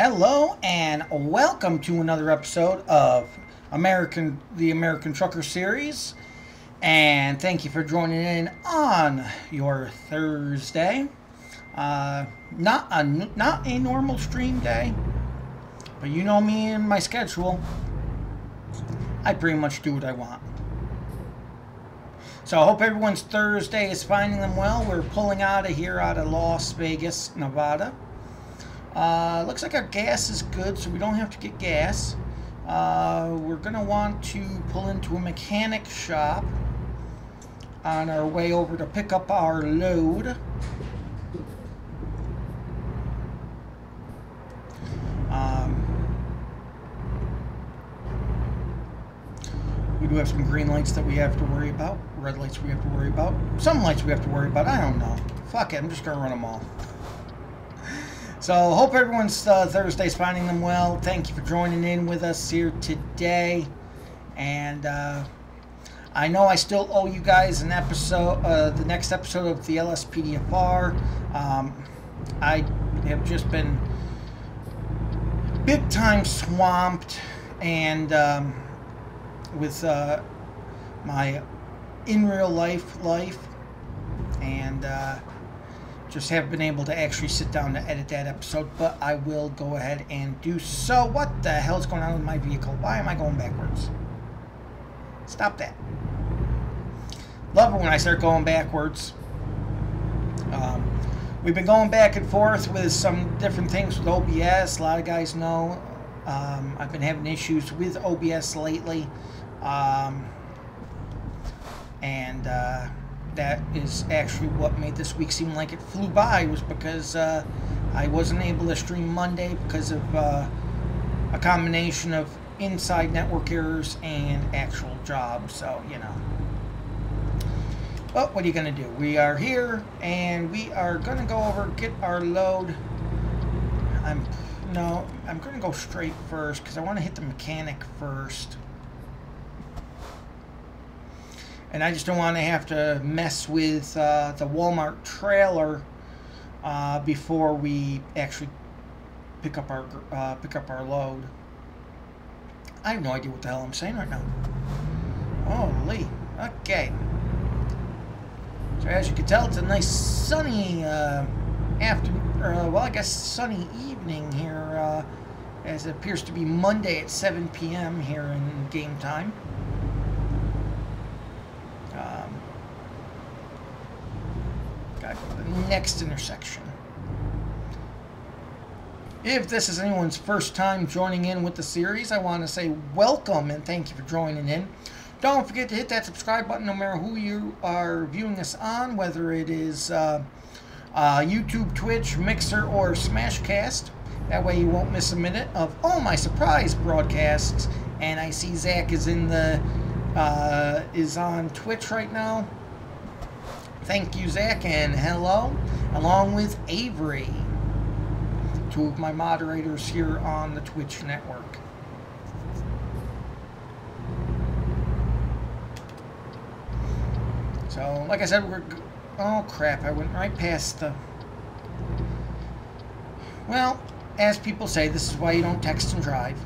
Hello and welcome to another episode of the American Trucker Series, and thank you for joining in on your Thursday. Not a normal stream day, but you know me and my schedule. I pretty much do what I want. So I hope everyone's Thursday is finding them well. We're pulling out of Las Vegas, Nevada. Looks like our gas is good, so we don't have to get gas. We're going to want to pull into a mechanic shop on our way over to pick up our load. We do have some green lights that we have to worry about. Red lights we have to worry about. Some lights we have to worry about. I don't know. Fuck it. I'm just going to run them all. So, hope everyone's Thursday's finding them well. Thank you for joining in with us here today. And I know I still owe you guys an episode, the next episode of the LSPDFR. I have just been big time swamped and with my in real life and just haven't been able to actually sit down to edit that episode, but I will go ahead and do so. What the hell is going on with my vehicle? Why am I going backwards? Stop that. Love it when I start going backwards. We've been going back and forth with some different things with OBS. A lot of guys know I've been having issues with OBS lately. That is actually what made this week seem like it flew by, was because I wasn't able to stream Monday because of a combination of inside network errors and actual jobs. So, you know. But what are you going to do? We are here, and we are going to go over, get our load. I'm going to go straight first because I want to hit the mechanic first. And I just don't want to have to mess with the Walmart trailer before we actually pick up our load. I have no idea what the hell I'm saying right now. Holy, okay. So as you can tell, it's a nice sunny well, I guess sunny evening here, as it appears to be Monday at 7 p.m. here in game time. Gotta go to the next intersection. If this is anyone's first time joining in with the series, I want to say welcome and thank you for joining in. Don't forget to hit that subscribe button no matter who you are viewing us on, whether it is YouTube, Twitch, Mixer, or Smashcast. That way you won't miss a minute of all my surprise broadcasts. And I see Zach is is on Twitch right now. Thank you, Zach, and hello, along with Avery, two of my moderators here on the Twitch network. So, like I said, oh crap, I went right past the... Well, as people say, this is why you don't text and drive.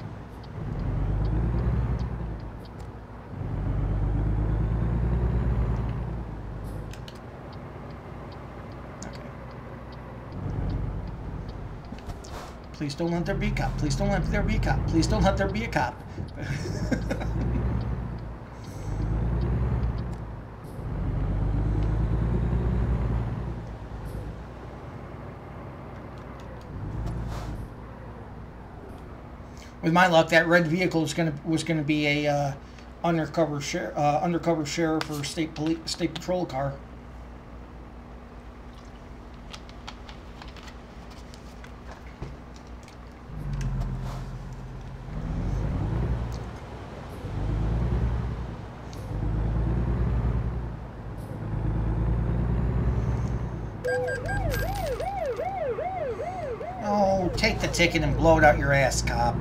Please don't let there be a cop. Please don't let there be a cop. Please don't let there be a cop. With my luck, that red vehicle was gonna be a undercover sheriff or state patrol car. Oh, take the ticket and blow it out your ass, cop.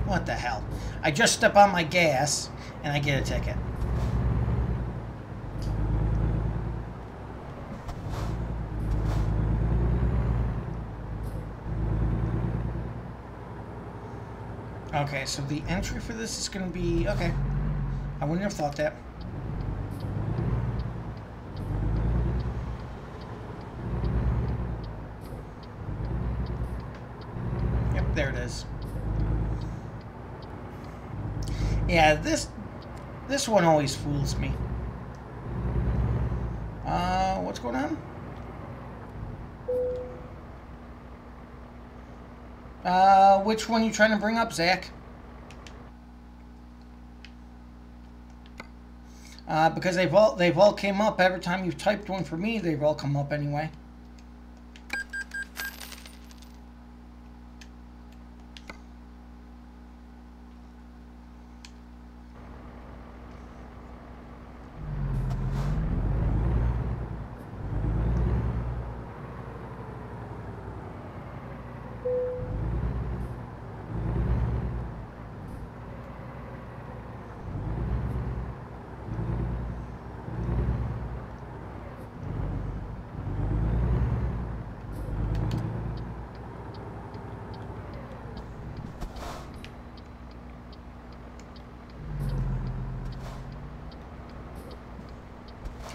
What the hell? I just step on my gas and I get a ticket. Okay, so the entry for this is going to be... Okay. I wouldn't have thought that. Yep, there it is. Yeah, this one always fools me. What's going on? Which one you trying to bring up, Zach? Because they've all came up every time you've typed one for me. They've all come up anyway.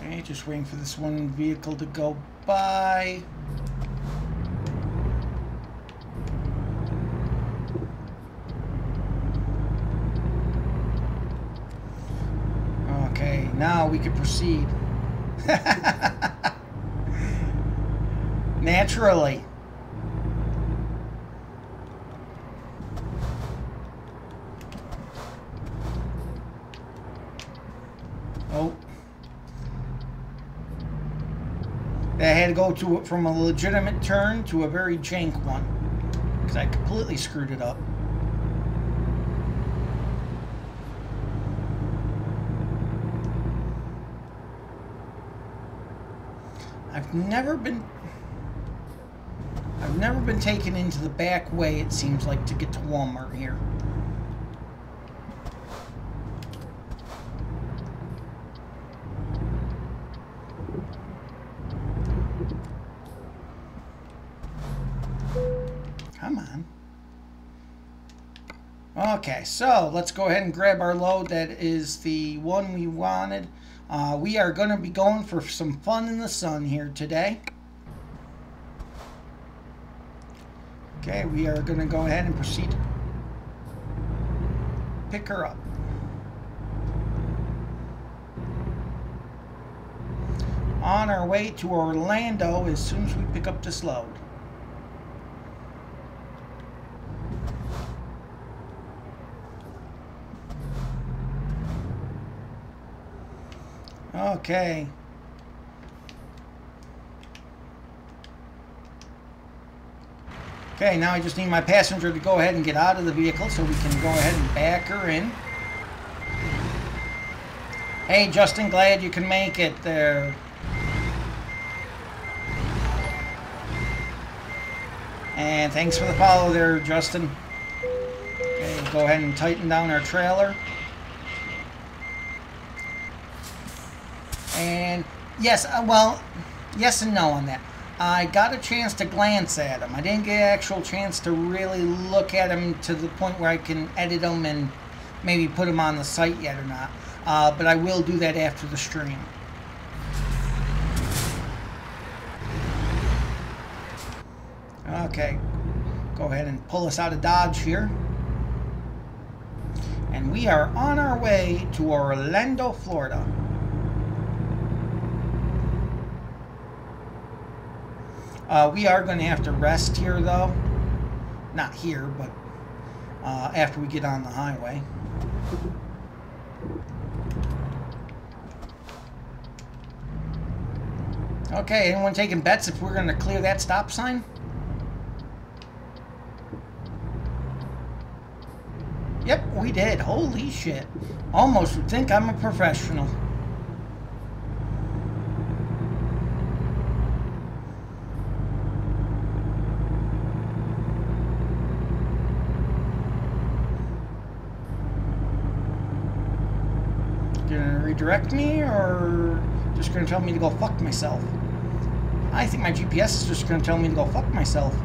Okay, just waiting for this one vehicle to go by. Okay, now we can proceed. Naturally. Oh. I had to go from a legitimate turn to a very jank one because I completely screwed it up. I've never been taken into the back way, it seems like, to get to Walmart here. Come on. Okay, so let's go ahead and grab our load. That is the one we wanted. We are going to be going for some fun in the sun here today. Okay, we are going to go ahead and proceed to pick her up. On our way to Orlando as soon as we pick up this load. Okay. Okay, now I just need my passenger to go ahead and get out of the vehicle so we can go ahead and back her in. Hey, Justin, glad you can make it there. And thanks for the follow there, Justin. Okay, go ahead and tighten down our trailer. And yes, well, yes and no on that. I got a chance to glance at them. I didn't get an actual chance to really look at them to the point where I can edit them and maybe put them on the site yet or not. But I will do that after the stream. Okay, go ahead and pull us out of Dodge here. And we are on our way to Orlando, Florida. We are going to have to rest here, though. Not here, but after we get on the highway. Okay, anyone taking bets if we're going to clear that stop sign? Yep, we did. Holy shit. Almost would think I'm a professional. Gonna redirect me, or just gonna tell me to go fuck myself? I think my GPS is just gonna tell me to go fuck myself.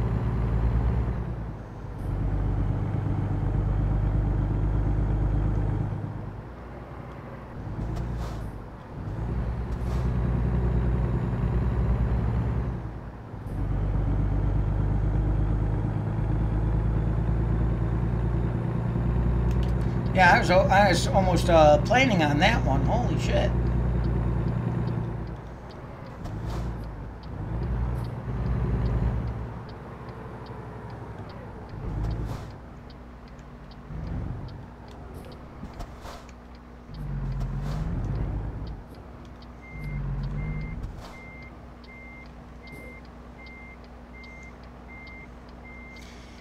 Yeah, I was almost planning on that one. Holy shit.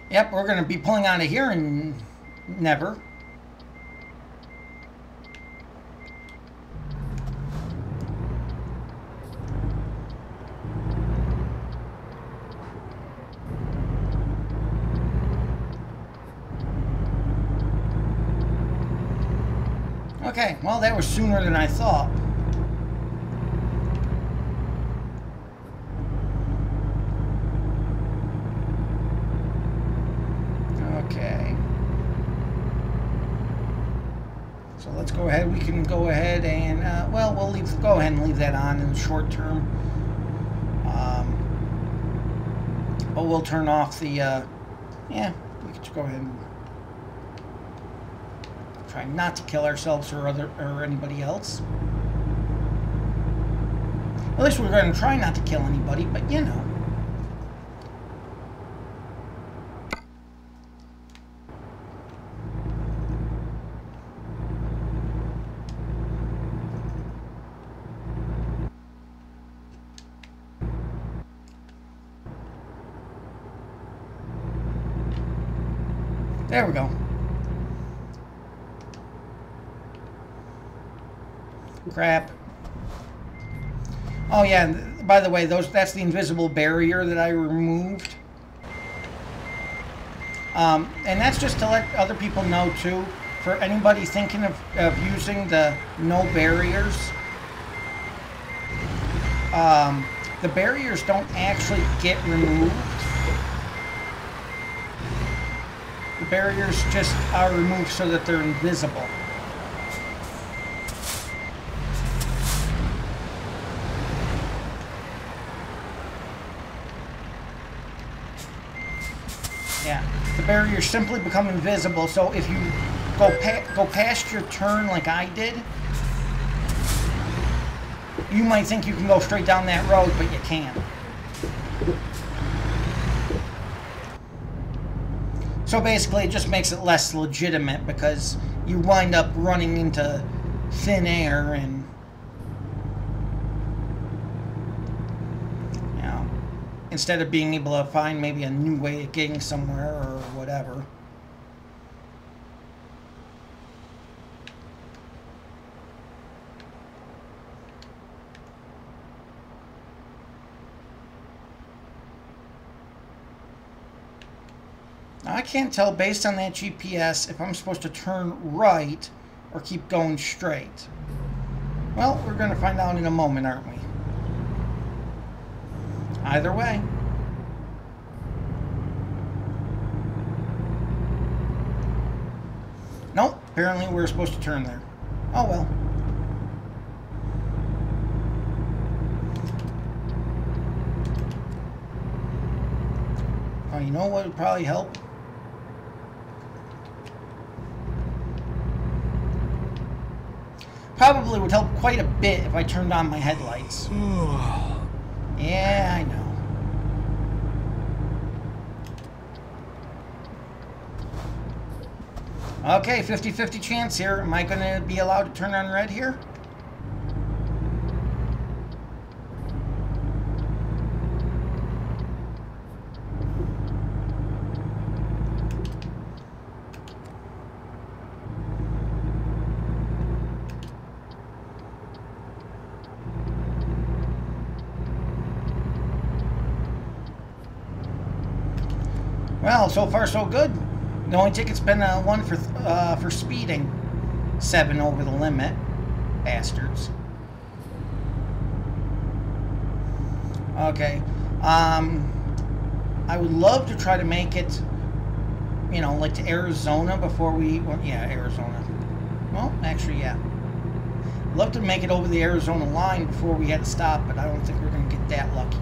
Yep, we're going to be pulling out of here and never. Okay, well, that was sooner than I thought. Okay. So let's go ahead. We can go ahead and, well, we'll go ahead and leave that on in the short term. But we'll turn off the, yeah, we could just go ahead and try not to kill ourselves or anybody else. At least we're going to try not to kill anybody, but you know. There we go. Crap. Oh yeah, by the way, that's the invisible barrier that I removed. And that's just to let other people know too, for anybody thinking of using the no barriers. The barriers don't actually get removed. The barriers just are removed so that they're invisible. Yeah, the barriers simply become invisible, so if you go past your turn like I did, you might think you can go straight down that road, but you can't. So basically it just makes it less legitimate because you wind up running into thin air and, you know, instead of being able to find maybe a new way of getting somewhere or whatever. Now, I can't tell based on that GPS if I'm supposed to turn right or keep going straight. Well, we're going to find out in a moment, aren't we? Either way. Nope, apparently we're supposed to turn there. Oh well. Oh, you know what would probably help? Probably would help quite a bit if I turned on my headlights. Yeah, I know. Okay, 50-50 chance here. Am I going to be allowed to turn on red here? Well, so far so good. The only ticket's been one for speeding. 7 over the limit. Bastards. Okay. I would love to try to make it, you know, like to Arizona before we... Well, yeah, Arizona. Well, actually, yeah. I'd love to make it over the Arizona line before we had to stop, but I don't think we're going to get that lucky.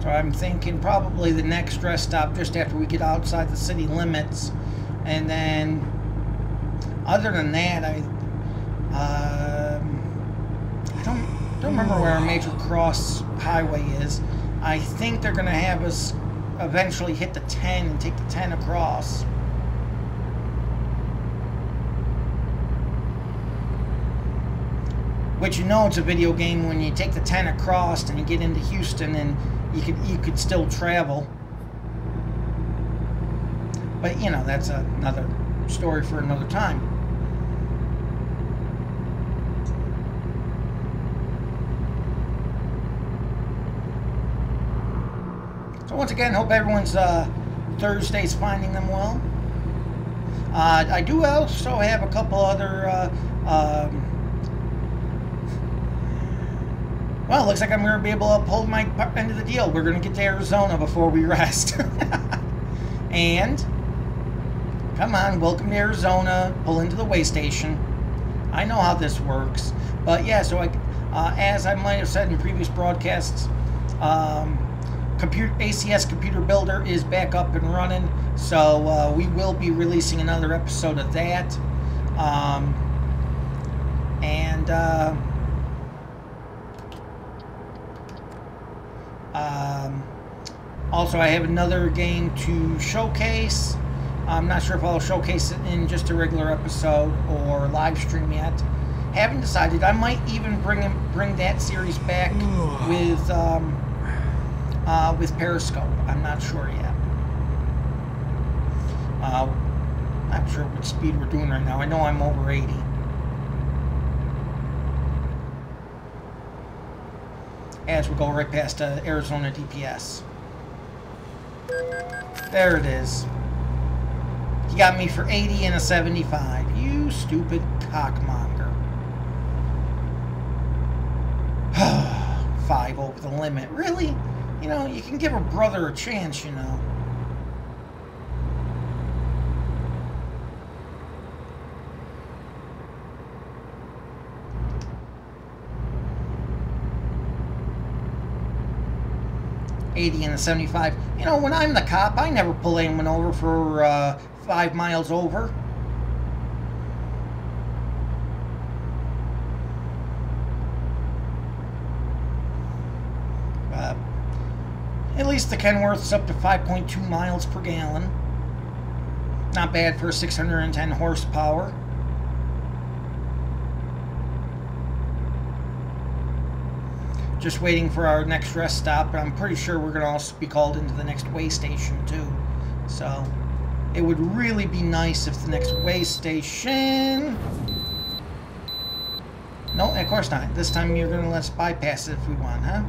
So I'm thinking probably the next rest stop just after we get outside the city limits. And then, other than that, I don't remember where our major cross highway is. I think they're going to have us eventually hit the 10 and take the 10 across. Which, you know, it's a video game when you take the 10 across and you get into Houston and you could still travel. But, you know, that's another story for another time. So once again, hope everyone's Thursday's finding them well. I do also have a couple other well, looks like I'm going to be able to uphold my end of the deal. We're going to get to Arizona before we rest. And, come on, welcome to Arizona. Pull into the way station. I know how this works. But yeah, so as I might have said in previous broadcasts, ACS Computer Builder is back up and running. So we will be releasing another episode of that. Also, I have another game to showcase. I'm not sure if I'll showcase it in just a regular episode or live stream yet. Haven't decided. I might even bring that series back with Periscope. I'm not sure yet. Not sure what speed we're doing right now. I know I'm over 80. As we go right past Arizona DPS. There it is. He got me for 80 and a 75. You stupid cockmonger. 5 over the limit. Really? You know, you can give a brother a chance, you know. $80 and a 75. You know, when I'm the cop, I never pull anyone over for 5 miles over. At least the Kenworth's up to 5.2 miles per gallon. Not bad for 610 horsepower. Just waiting for our next rest stop, and I'm pretty sure we're going to also be called into the next way station too. So it would really be nice if the next way station... No, of course not. This time you're going to let us bypass it if we want, huh?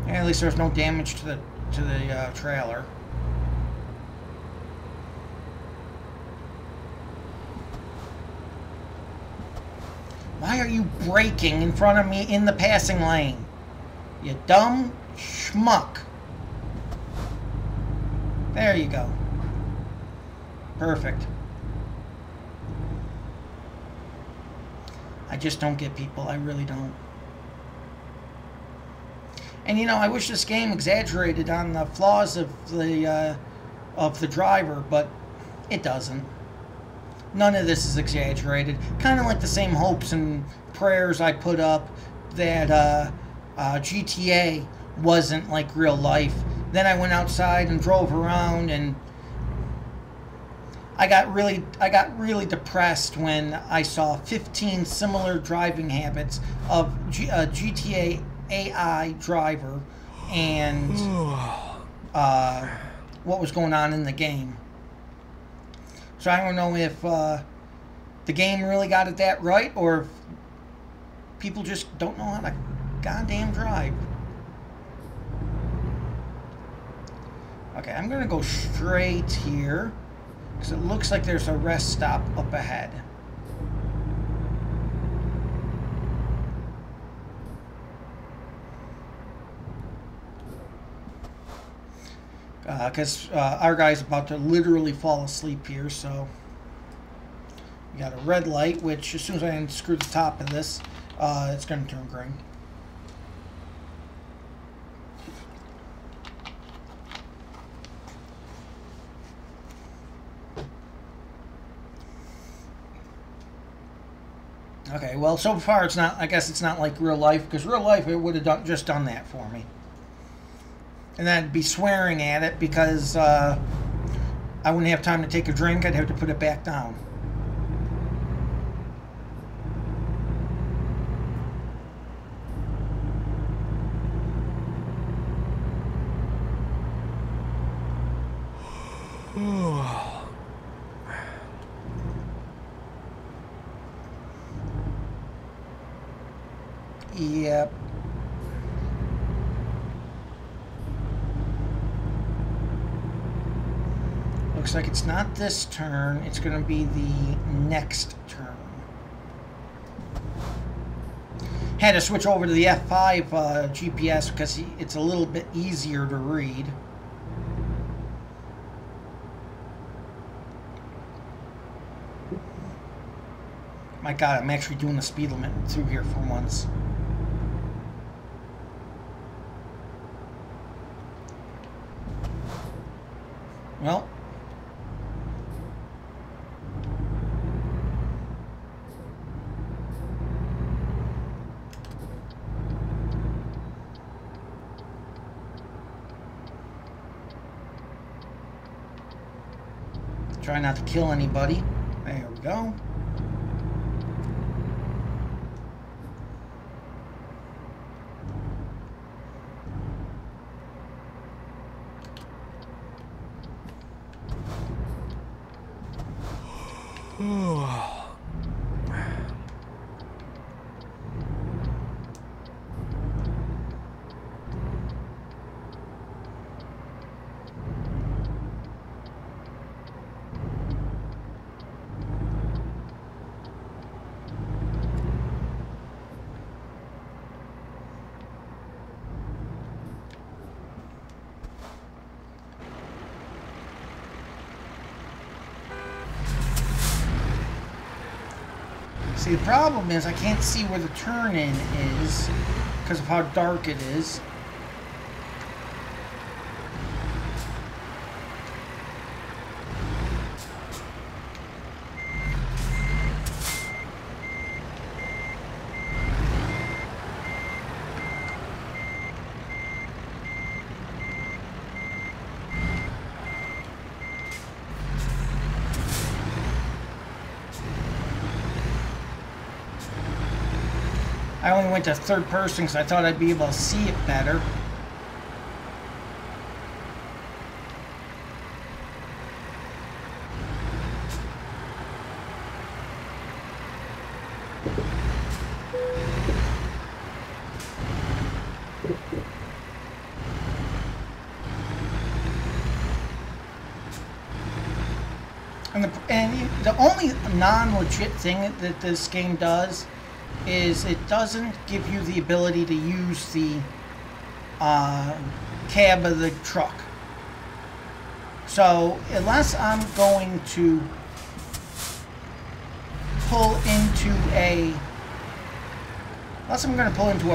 Yeah, at least there's no damage to the trailer. Why are you braking in front of me in the passing lane? You dumb schmuck. There you go. Perfect. I just don't get people. I really don't. And you know, I wish this game exaggerated on the flaws of the driver, but it doesn't. None of this is exaggerated. Kind of like the same hopes and prayers I put up that GTA wasn't like real life. Then I went outside and drove around, and I got really depressed when I saw 15 similar driving habits of a GTA AI driver and what was going on in the game. So I don't know if the game really got it that right, or if people just don't know how to goddamn drive. Okay, I'm going to go straight here, because it looks like there's a rest stop up ahead. Because our guy's about to literally fall asleep here, so... You got a red light, which as soon as I unscrew the top of this, it's going to turn green. Okay, well, so far it's not, I guess it's not like real life, because real life it would have just done that for me. And then I'd be swearing at it because I wouldn't have time to take a drink, I'd have to put it back down. Yep. Looks like it's not this turn, it's going to be the next turn. Had to switch over to the F5 GPS because it's a little bit easier to read. My God, I'm actually doing the speed limit through here for once. Well, try not to kill anybody. There we go. See, the problem is I can't see where the turn-in is because of how dark it is. I only went to third person because I thought I'd be able to see it better. And the only non-legit thing that this game does is it doesn't give you the ability to use the cab of the truck. So unless I'm going to pull into a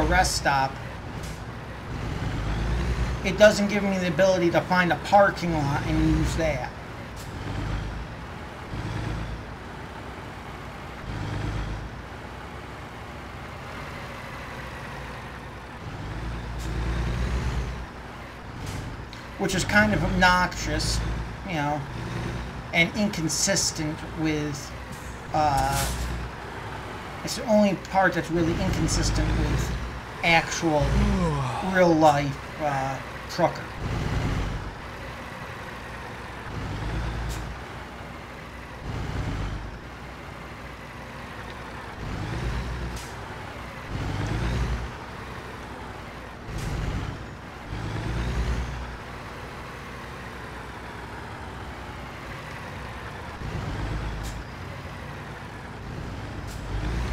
rest stop, it doesn't give me the ability to find a parking lot and use that. Which is kind of obnoxious, you know, and inconsistent with, it's the only part that's really inconsistent with actual, real-life trucker.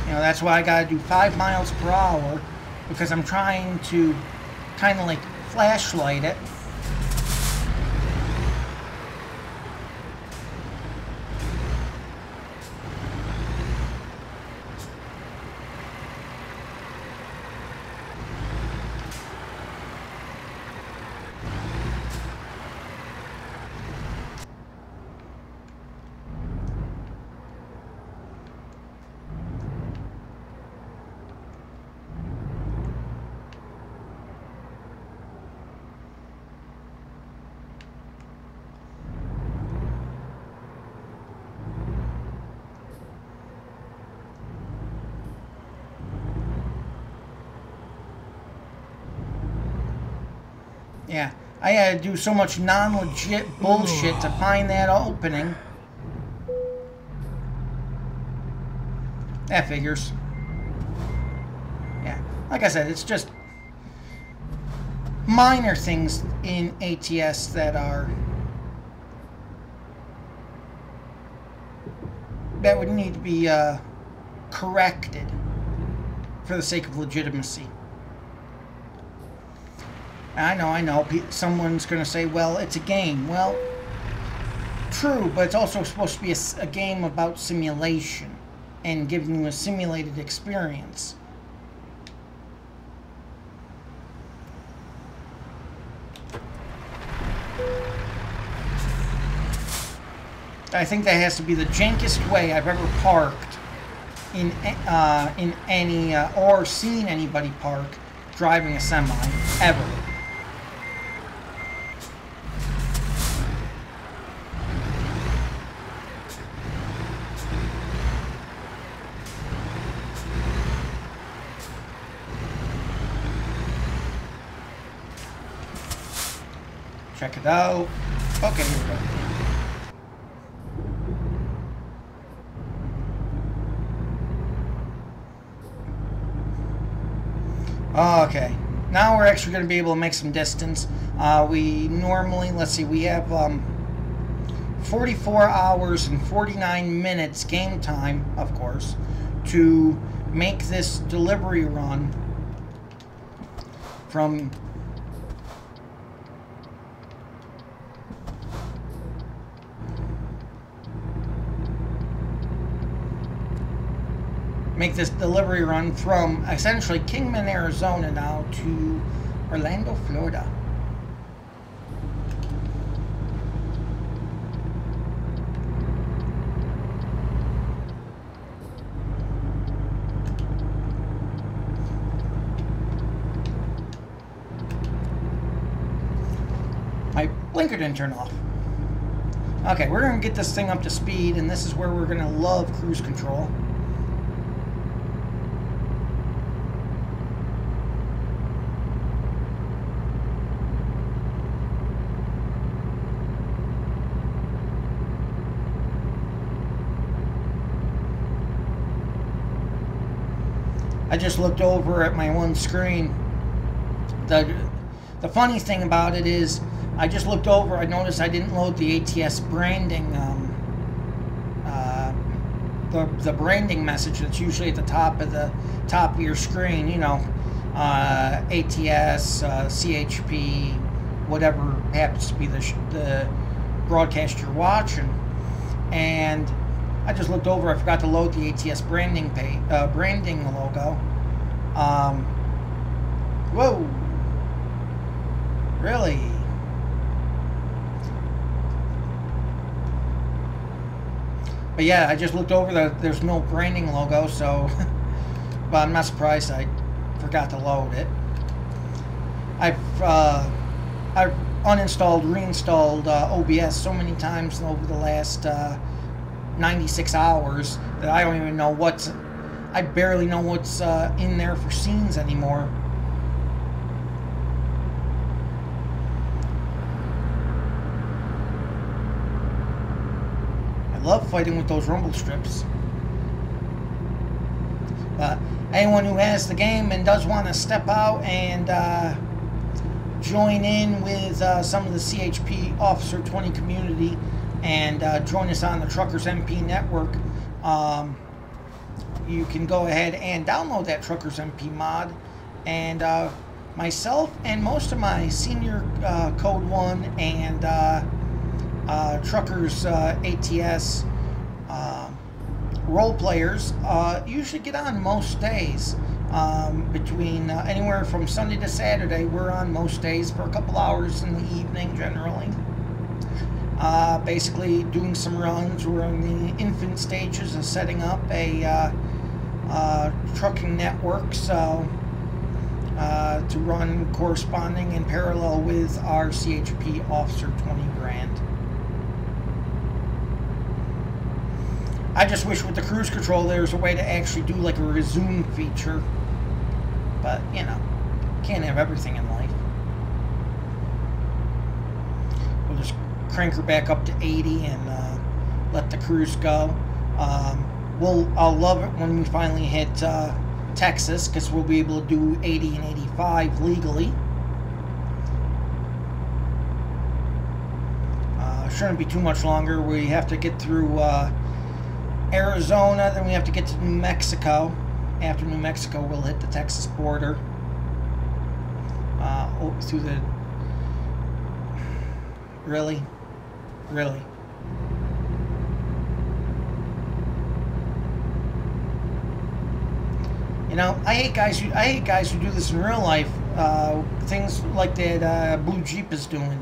That's why I gotta do 5 miles per hour, because I'm trying to kind of like flashlight it. Yeah, I had to do so much non-legit bullshit to find that opening. That figures. Yeah, like I said, it's just minor things in ATS that would need to be corrected for the sake of legitimacy. I know. Someone's going to say, well, it's a game. Well, true, but it's also supposed to be a game about simulation and giving you a simulated experience. I think that has to be the jankest way I've ever parked in any or seen anybody park driving a semi ever. Check it out. Okay, here we go. Okay, now we're actually going to be able to make some distance. We normally, let's see, we have 44 hours and 49 minutes game time, of course, to make this delivery run from essentially Kingman, Arizona now to Orlando, Florida. My blinker didn't turn off. Okay, we're going to get this thing up to speed, and this is where we're going to love cruise control. I just looked over at my one screen. The funny thing about it is, I just looked over. I noticed I didn't load the ATS branding, the branding message that's usually at the top of your screen. You know, ATS, CHP, whatever happens to be the broadcast you're watching. And I just looked over. I forgot to load the ATS branding logo. Whoa! Really? But yeah, I just looked over. There's no branding logo, so. But I'm not surprised I forgot to load it. I've uninstalled, reinstalled OBS so many times over the last 96 hours that I don't even know I barely know what's in there for scenes anymore. I love fighting with those rumble strips. But anyone who has the game and does want to step out and join in with some of the CHP Officer 20 community and join us on the Truckers MP network, you can go ahead and download that Truckers MP mod, and myself and most of my senior Code 1 and Truckers ATS role players usually get on most days. Between anywhere from Sunday to Saturday, we're on most days for a couple hours in the evening generally. Basically doing some runs. We're in the infant stages of setting up a trucking network, so to run corresponding in parallel with our CHP Officer 20 brand. I just wish with the cruise control there's a way to actually do like a resume feature, but you know, can't have everything in life. We'll just crank her back up to 80 and let the cruise go. I'll love it when we finally hit Texas, because we'll be able to do 80 and 85 legally. Shouldn't be too much longer. We have to get through Arizona, then we have to get to New Mexico. After New Mexico, we'll hit the Texas border. Through the... Really? Really? You know, I hate guys who do this in real life. Things like that Blue Jeep is doing.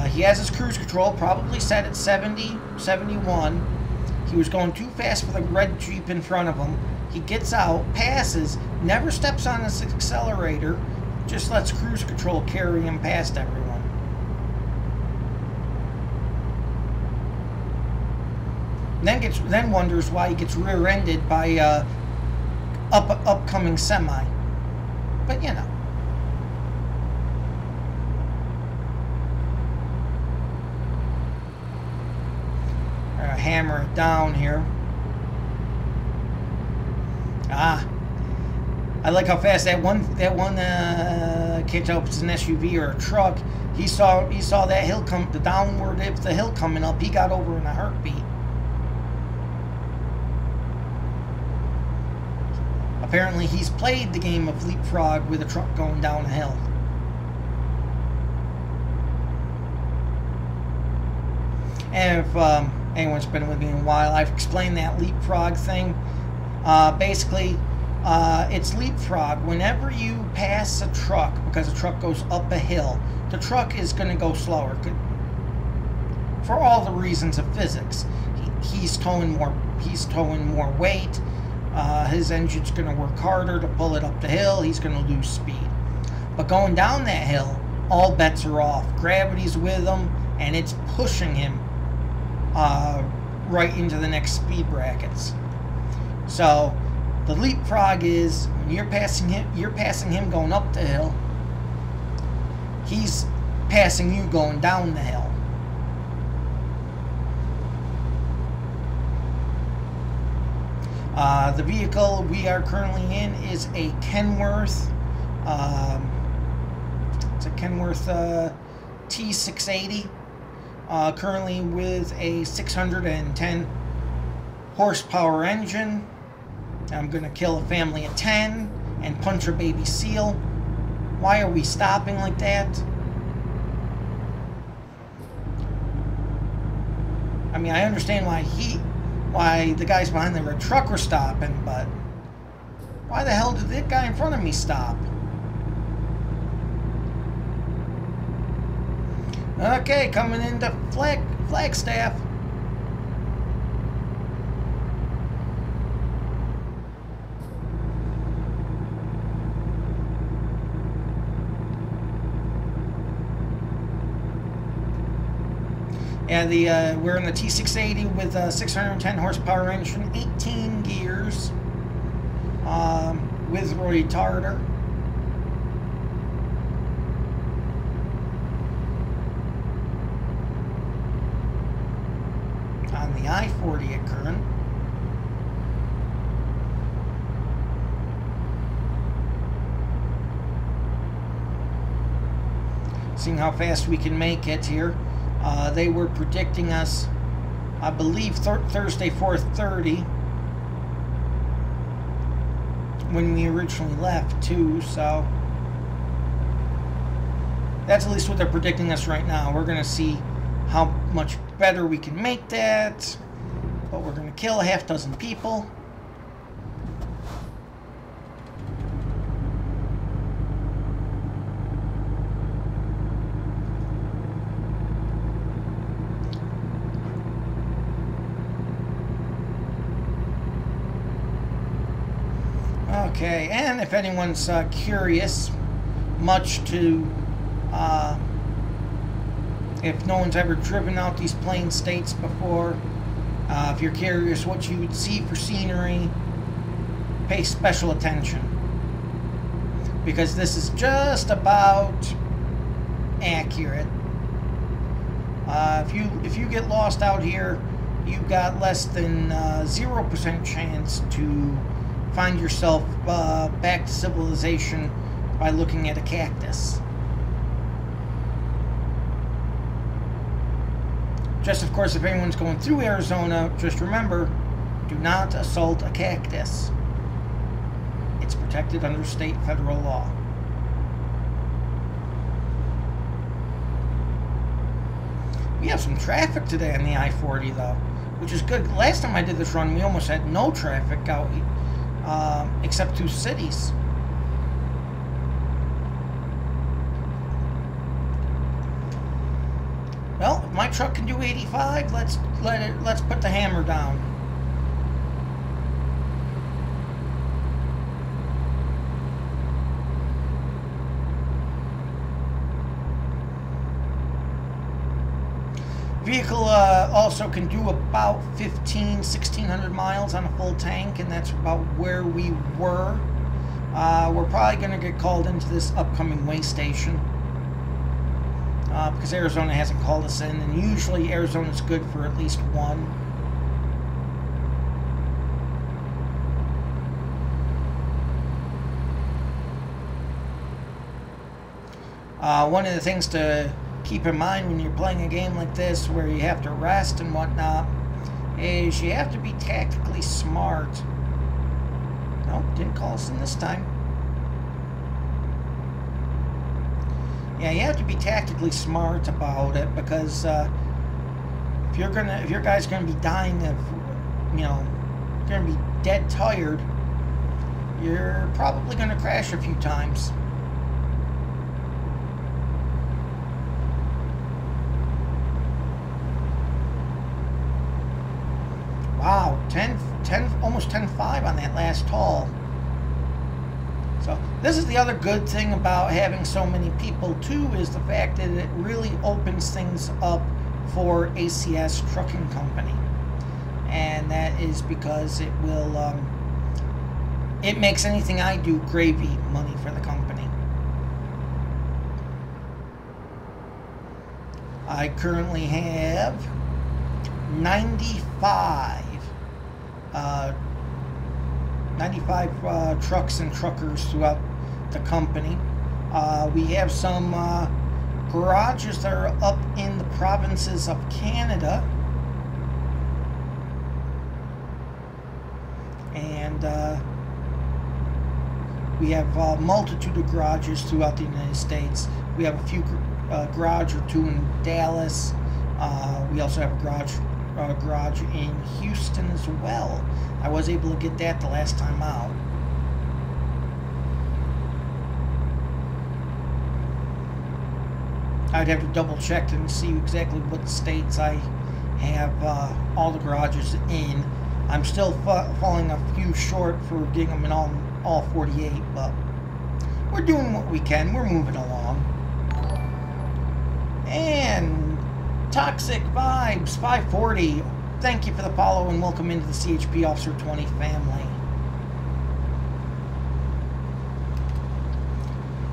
He has his cruise control probably set at 70, 71. He was going too fast for the red Jeep in front of him. He gets out, passes, never steps on his accelerator, just lets cruise control carry him past everyone. Then wonders why he gets rear-ended by upcoming semi. But you know. Hammer it down here. I like how fast that one can't tell if it's an SUV or a truck. He saw that hill come, the downward of the hill coming up. He got over in a heartbeat. Apparently he's played the game of leapfrog with a truck going down a hill. And if anyone's been with me in a while, I've explained that leapfrog thing. Basically, it's leapfrog. Whenever you pass a truck, because a truck goes up a hill, the truck is going to go slower for all the reasons of physics. He's towing more weight. His engine's going to work harder to pull it up the hill. He's going to lose speed. But going down that hill, all bets are off. Gravity's with him, and it's pushing him right into the next speed brackets. So the leapfrog is when you're passing him going up the hill. He's passing you going down the hill. The vehicle we are currently in is a Kenworth. It's a Kenworth T680. Currently with a 610 horsepower engine. I'm going to kill a family of 10 and punch a baby seal. Why are we stopping like that? I mean, I understand why the guys behind the red truck were stopping, but why the hell did that guy in front of me stop? Okay, coming into Flagstaff. Yeah, we're in the T680 with a 610 horsepower engine, 18 gears, with retarder. On the I-40 at current. Seeing how fast we can make it here. They were predicting us, I believe, Thursday 4:30 when we originally left too, so that's at least what they're predicting us right now. We're going to see how much better we can make that, but we're going to kill a half dozen people. Okay, and if anyone's curious, if no one's ever driven out these plain states before, if you're curious what you would see for scenery, pay special attention. Because this is just about accurate. If you get lost out here, you've got less than 0% chance to find yourself back to civilization by looking at a cactus. Just, of course, if anyone's going through Arizona, just remember, do not assault a cactus. It's protected under state federal law. We have some traffic today on the I-40, though, which is good. Last time I did this run, we almost had no traffic out, except two cities. Well, if my truck can do 85, let's put the hammer down. Vehicle also can do about 1,600 miles on a full tank, and that's about where we were. We're probably going to get called into this upcoming way station because Arizona hasn't called us in, and usually Arizona's good for at least one. One of the things to keep in mind when you're playing a game like this where you have to rest and whatnot is you have to be tactically smart. Nope, didn't call us in this time. Yeah, you have to be tactically smart about it because if your guy's gonna be dying of, gonna be dead tired, you're probably gonna crash a few times. Wow, almost 10.5 on that last haul. So this is the other good thing about having so many people too, is the fact that it really opens things up for ACS Trucking Company. And that is because it will, it makes anything I do gravy money for the company. I currently have 95 trucks and truckers throughout the company. We have some garages that are up in the provinces of Canada, and we have a multitude of garages throughout the United States. We have a few garage or two in Dallas. We also have a garage in Houston as well. I was able to get that the last time out. I'd have to double check and see exactly what states I have all the garages in. I'm still falling a few short for getting them in all 48, but we're doing what we can. We're moving along. And Toxic Vibes 540, thank you for the follow and welcome into the CHP Officer 20 family.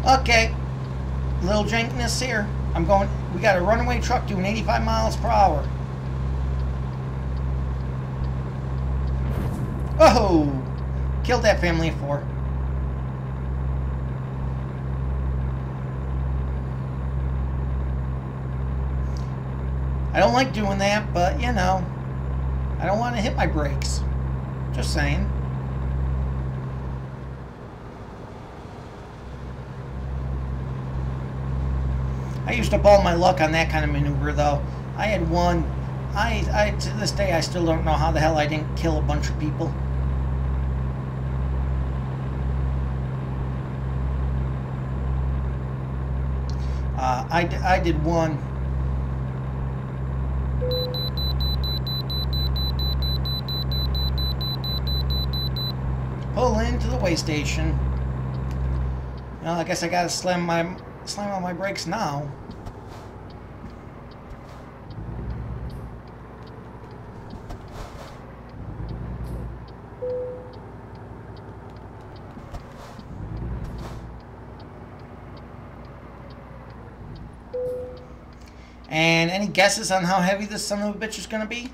Okay, little jankiness here. We got a runaway truck doing 85 miles per hour. Oh, killed that family of 4. I don't like doing that, but, you know, I don't want to hit my brakes. Just saying. I used up all my luck on that kind of maneuver, though. I had one. To this day, I still don't know how the hell I didn't kill a bunch of people. I did one. Pull into the way station. Well, I guess I gotta slam on my brakes now. And any guesses on how heavy this son of a bitch is going to be?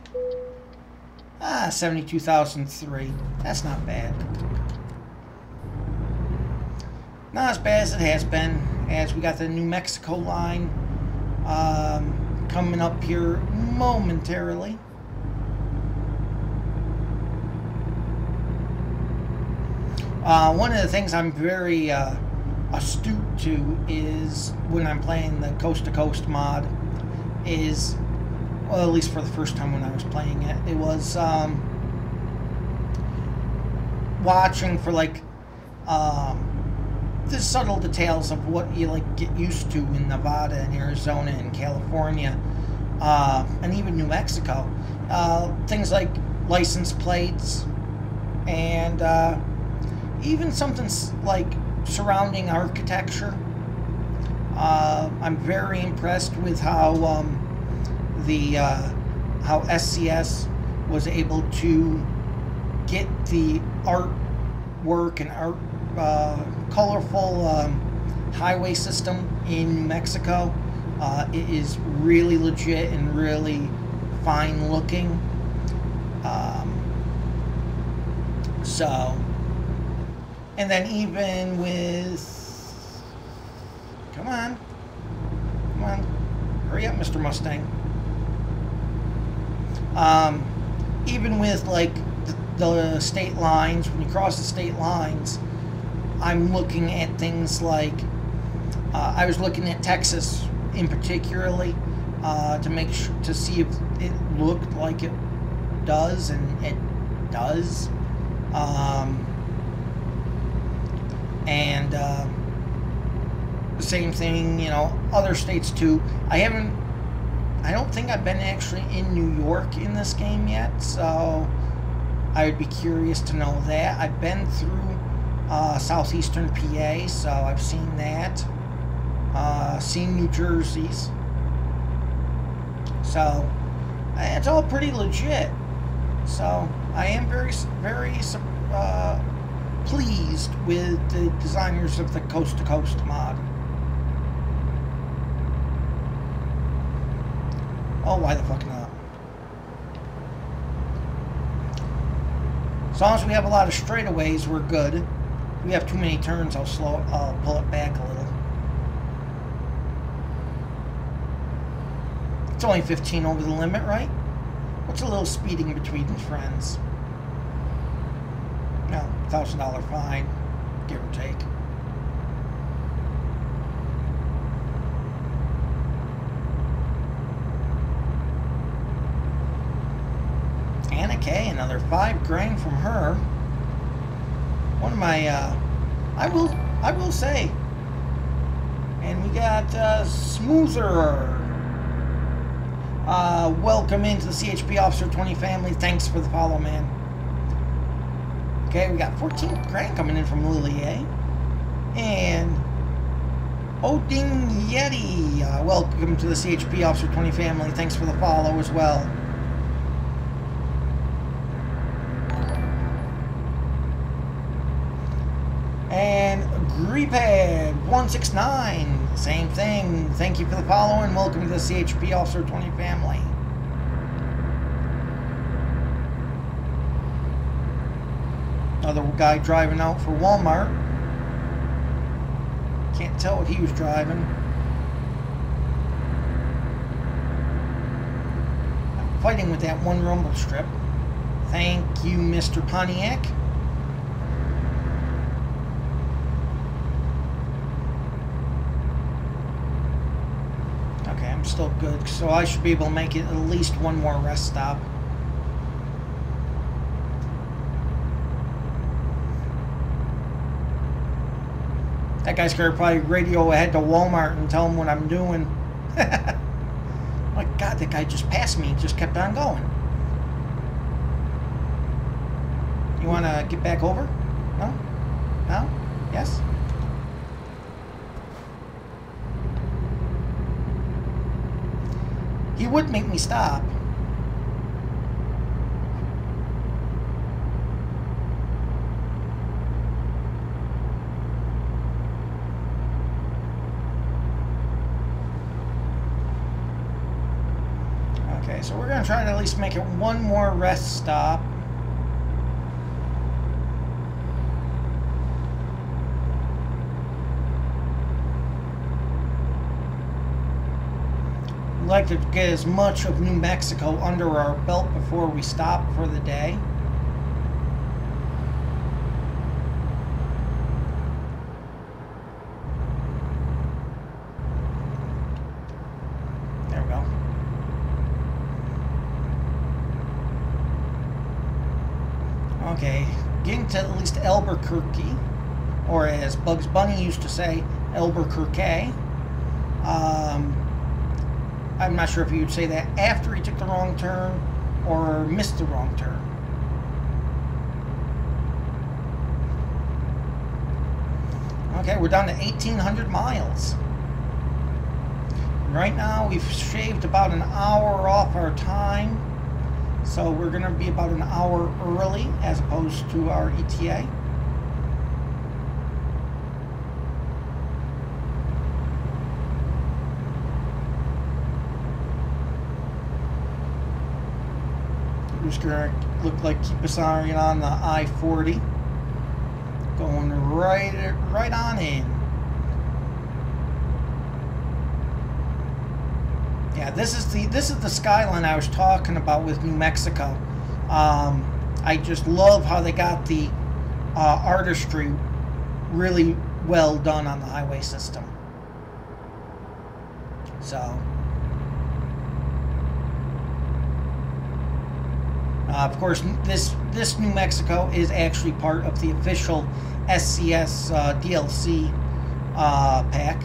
72,003. That's not bad. Not as bad as it has been, as we got the New Mexico line coming up here momentarily. One of the things I'm very astute to is when I'm playing the Coast to Coast mod is, well, at least for the first time when I was playing it, it was watching for like the subtle details of what you like get used to in Nevada and Arizona and California, and even New Mexico. Things like license plates and even something like surrounding architecture. I'm very impressed with how how SCS was able to get the artwork and colorful highway system in New Mexico. It is really legit and really fine looking. And then even with, come on, hurry up, Mr. Mustang. Even with like the state lines, when you cross the state lines, I'm looking at things like, I was looking at Texas in particularly to make sure, to see if it looked like it does, and it does. And the same thing, you know, other states too. I don't think I've been actually in New York in this game yet, so I would be curious to know that. I've been through southeastern PA, so I've seen that. Seen New Jersey's. So it's all pretty legit. So I am very pleased with the designers of the Coast to Coast mod. Oh, why the fuck not? As long as we have a lot of straightaways, we're good. If we have too many turns, I'll pull it back a little. It's only 15 over the limit, right? What's a little speeding between friends? No, $1,000 fine, give or take. Anna K, another $5 from her. One of my, I will say, and we got Smoother. Welcome into the CHP Officer 20 family. Thanks for the follow, man. Okay, we got $14 coming in from Lily A. And Odin Yeti. Welcome to the CHP Officer 20 family. Thanks for the follow as well. And Greepad 169. Same thing. Thank you for the follow and welcome to the CHP Officer 20 family. Another guy driving out for Walmart. Can't tell what he was driving. I'm fighting with that one rumble strip. Thank you, Mr. Pontiac. Okay, I'm still good, so I should be able to make it at least one more rest stop. That guy's gonna probably radio ahead to Walmart and tell him what I'm doing. My God, that guy just passed me, just kept on going. You wanna get back over? No? No? Yes? He would make me stop. So we're going to try to at least make it one more rest stop. We'd like to get as much of New Mexico under our belt before we stop for the day. There we go. Okay, getting to at least Albuquerque, or as Bugs Bunny used to say, Albuquerque. I'm not sure if you'd say that after he took the wrong turn or missed the wrong turn. Okay, we're down to 1,800 miles. Right now, we've shaved about an hour off our time. So we're going to be about an hour early as opposed to our ETA. We're just going to look like keep us on the I-40. Going right on in. Yeah, this is the skyline I was talking about with New Mexico. I just love how they got the artistry really well done on the highway system. So, of course, this New Mexico is actually part of the official SCS DLC pack.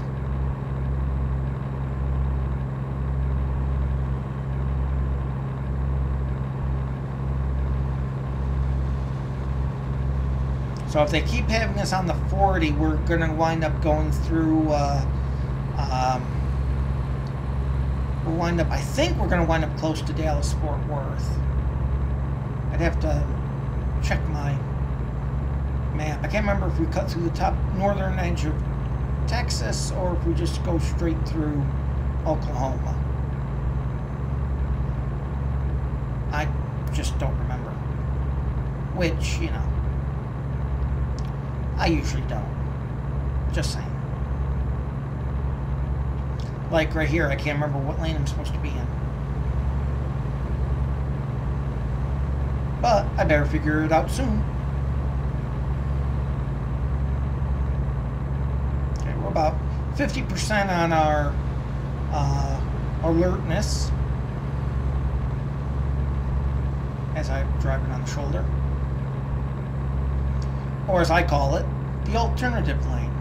So if they keep having us on the 40, we're going to wind up going through, I think we're going to wind up close to Dallas-Fort Worth. I'd have to check my map. I can't remember if we cut through the top northern edge of Texas or if we just go straight through Oklahoma. I just don't remember. Which, you know, I usually don't. Just saying. Like right here, I can't remember what lane I'm supposed to be in. But I better figure it out soon. Okay, we're about 50% on our alertness as I'm driving on the shoulder. Or as I call it, the alternative lane.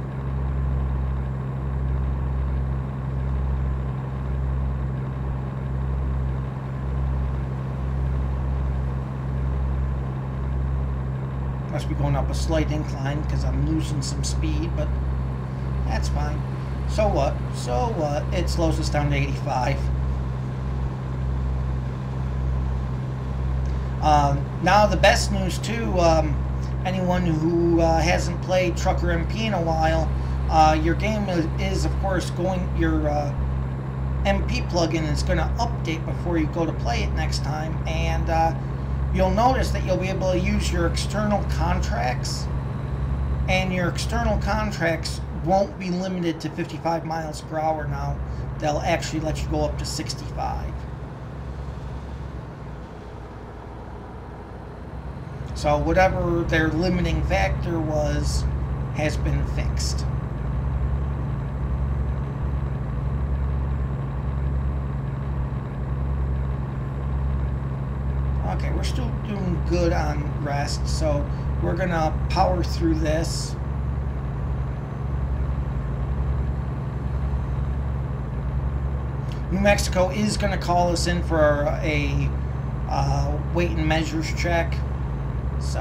Must be going up a slight incline because I'm losing some speed, but that's fine. So what? So what? It slows us down to 85. Now the best news too, anyone who hasn't played Trucker MP in a while, your game is of course your MP plugin is going to update before you go to play it next time, and you'll notice that you'll be able to use your external contracts, and your external contracts won't be limited to 55 miles per hour now. They'll actually let you go up to 65. So whatever their limiting factor was has been fixed. Okay, we're still doing good on rest, so we're gonna power through this. New Mexico is gonna call us in for a weight and measures check. So,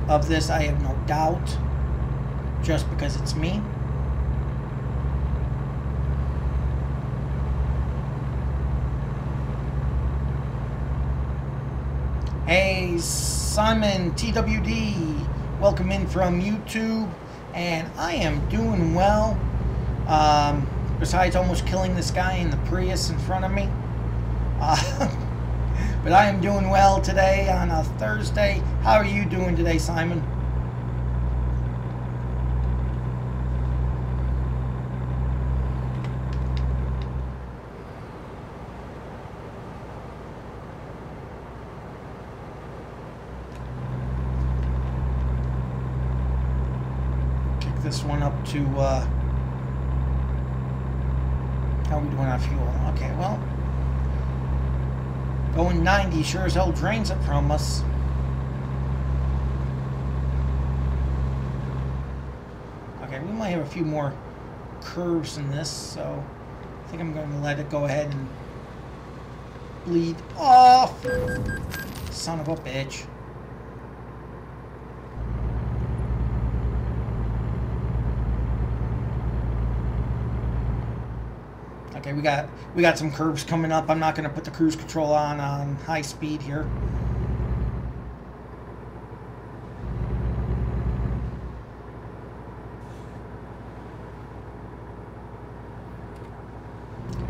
of this I have no doubt, just because it's me. Hey, Simon TWD, welcome in from YouTube, and I am doing well. besides almost killing this guy in the Prius in front of me. But I am doing well today on a Thursday. How are you doing today, Simon? Kick this one up to, how are we doing on fuel? Okay, well, going 90 sure as hell drains it from us. Okay, we might have a few more curves in this, so I think I'm going to let it go ahead and bleed off. Son of a bitch. Okay, we got some curves coming up. I'm not going to put the cruise control on high speed here.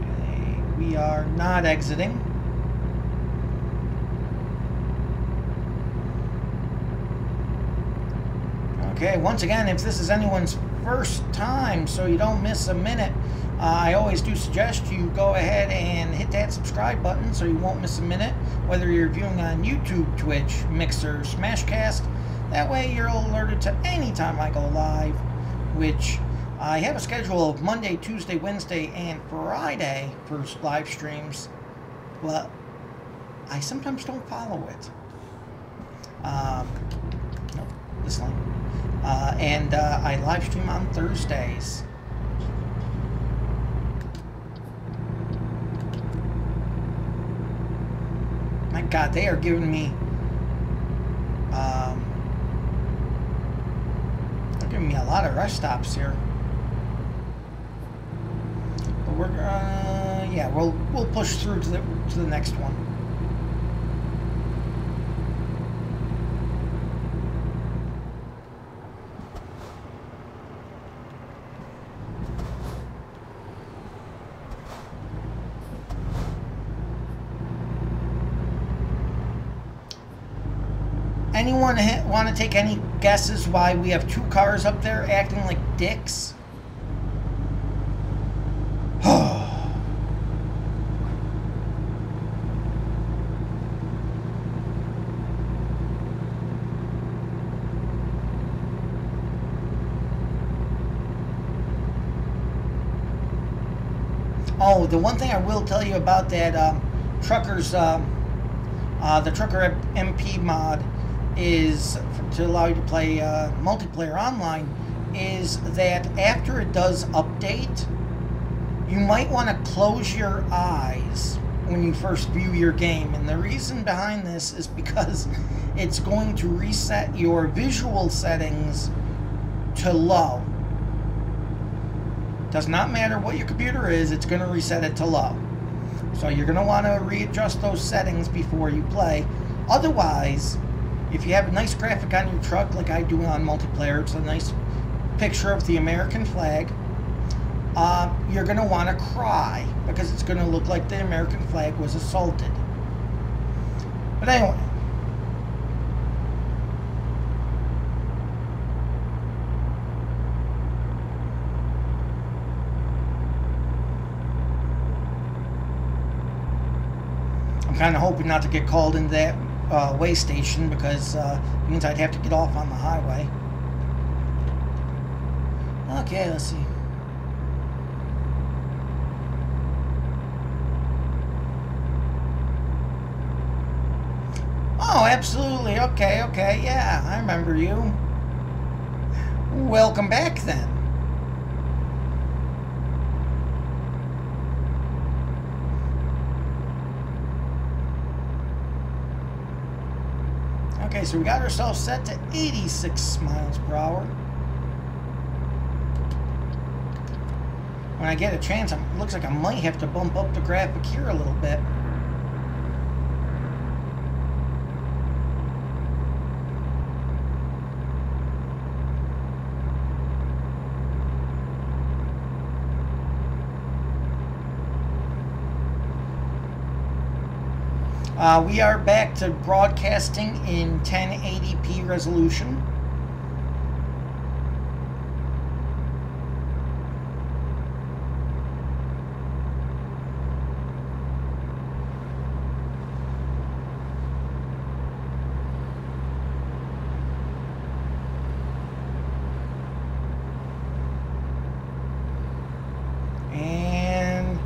Okay, we are not exiting. Okay, once again, if this is anyone's first time, so you don't miss a minute, I always do suggest you go ahead and hit that subscribe button so you won't miss a minute, whether you're viewing on YouTube, Twitch, Mixer, Smashcast. That way you're alerted to any time I go live, which I have a schedule of Monday, Tuesday, Wednesday, and Friday for live streams, but I sometimes don't follow it. Nope, this line. And I live stream on Thursdays. My God, they are giving me, they're giving me a lot of rush stops here. But we're, yeah, we'll push through to the next one. Anyone want to take any guesses why we have two cars up there acting like dicks? Oh, the one thing I will tell you about that truckers, the Trucker MP mod is to allow you to play multiplayer online, is that after it does update, you might want to close your eyes when you first view your game. And the reason behind this is because it's going to reset your visual settings to low. Does not matter what your computer is, it's going to reset it to low. So you're going to want to readjust those settings before you play. Otherwise, if you have a nice graphic on your truck like I do on multiplayer, it's a nice picture of the American flag, you're going to want to cry because it's going to look like the American flag was assaulted. But anyway, I'm kind of hoping not to get called into that way station because it means I'd have to get off on the highway. Okay, let's see. Oh, absolutely. Okay, okay. Yeah, I remember you. Welcome back then. Okay, so we got ourselves set to 86 miles per hour. When I get a chance, it looks like I might have to bump up the graphic here a little bit. We are back to broadcasting in 1080p resolution. And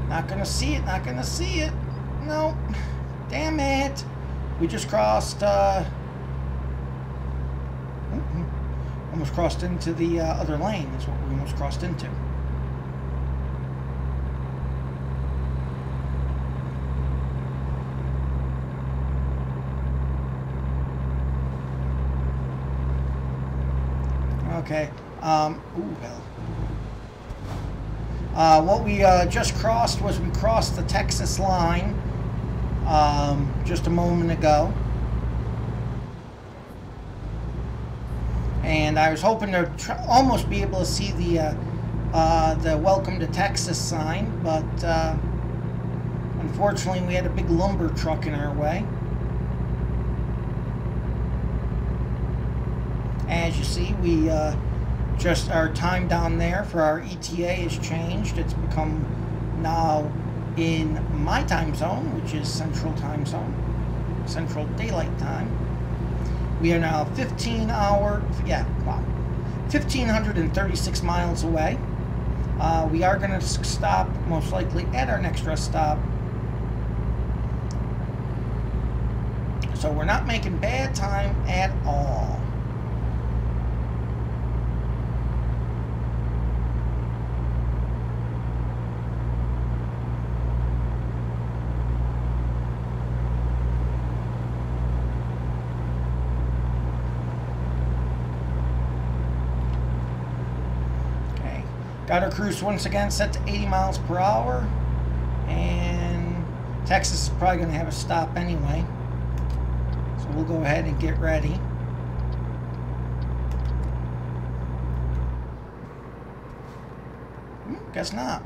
not gonna see it, not gonna see it. No. Damn it. We just crossed, almost crossed into the other lane. That's what we almost crossed into. Okay. Ooh, hell. What we just crossed was we crossed the Texas line just a moment ago, and I was hoping to almost be able to see the Welcome to Texas sign, but unfortunately we had a big lumber truck in our way. As you see, we just our time down there for our ETA has changed. It's become now in my time zone, which is Central Time Zone, Central Daylight Time. We are now 1,536 miles away. We are going to stop most likely at our next rest stop. So we're not making bad time at all. Got our cruise once again set to 80 miles per hour, and Texas is probably going to have a stop anyway, so we'll go ahead and get ready. Guess not.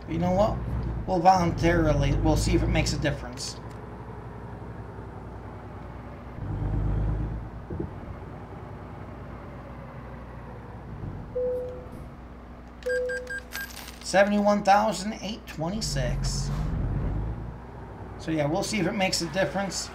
But you know what? We'll voluntarily, we'll see if it makes a difference. $71,826. So yeah, we'll see if it makes a difference.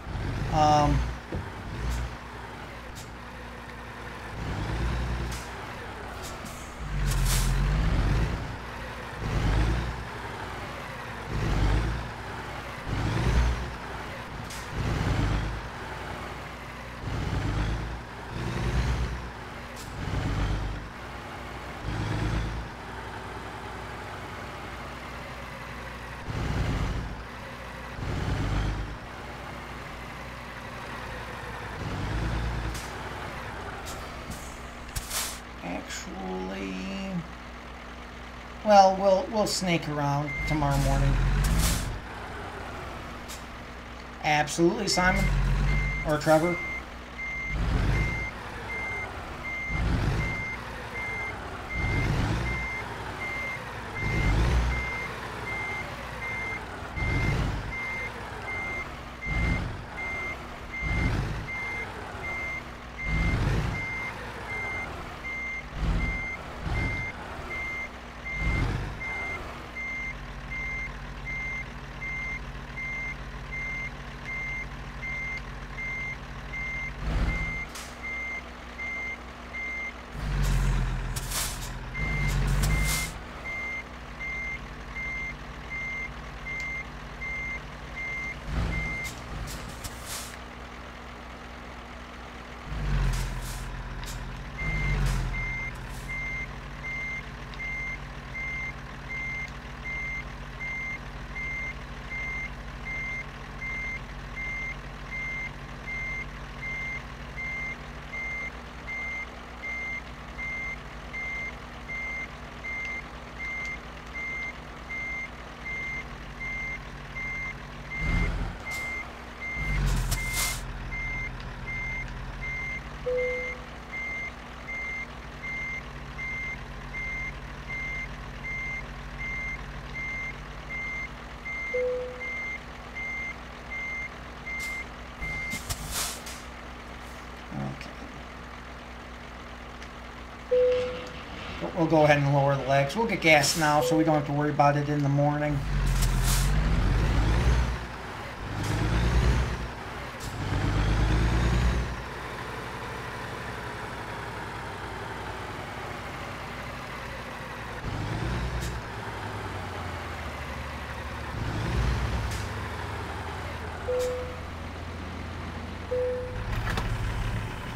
Well, we'll snake around tomorrow morning. Absolutely, Simon or Trevor. we'll go ahead and lower the legs. We'll get gas now so we don't have to worry about it in the morning.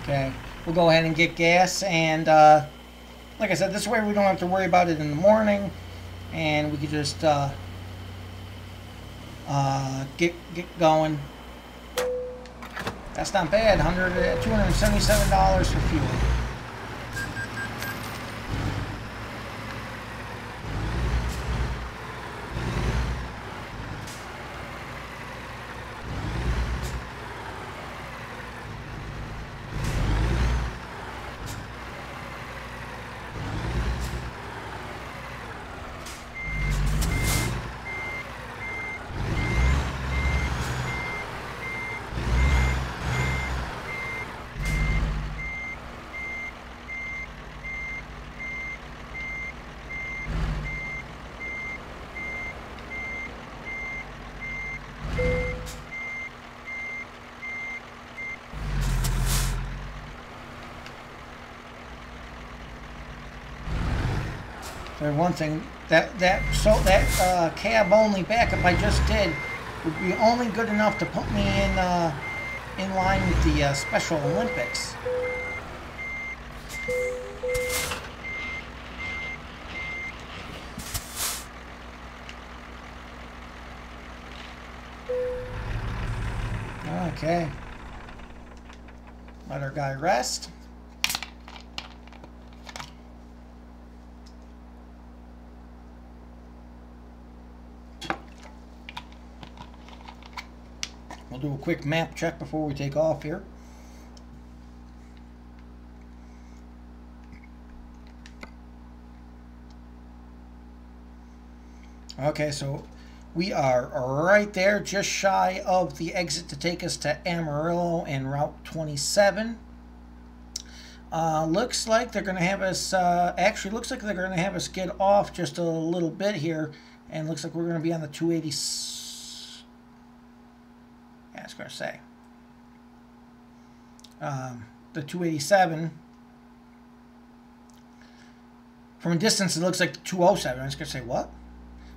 Okay, we'll go ahead and get gas, and like I said, this way we don't have to worry about it in the morning, and we can just get going. That's not bad. $277 for fuel. For one thing, that cab only backup I just did would be only good enough to put me in line with the Special Olympics. Okay. Let our guy rest. We'll do a quick map check before we take off here. Okay, so we are right there, just shy of the exit to take us to Amarillo and Route 27. Looks like they're going to have us, actually looks like they're going to have us get off just a little bit here, and looks like we're going to be on the 280. I was going to say the 287. From a distance it looks like the 207. I was going to say what?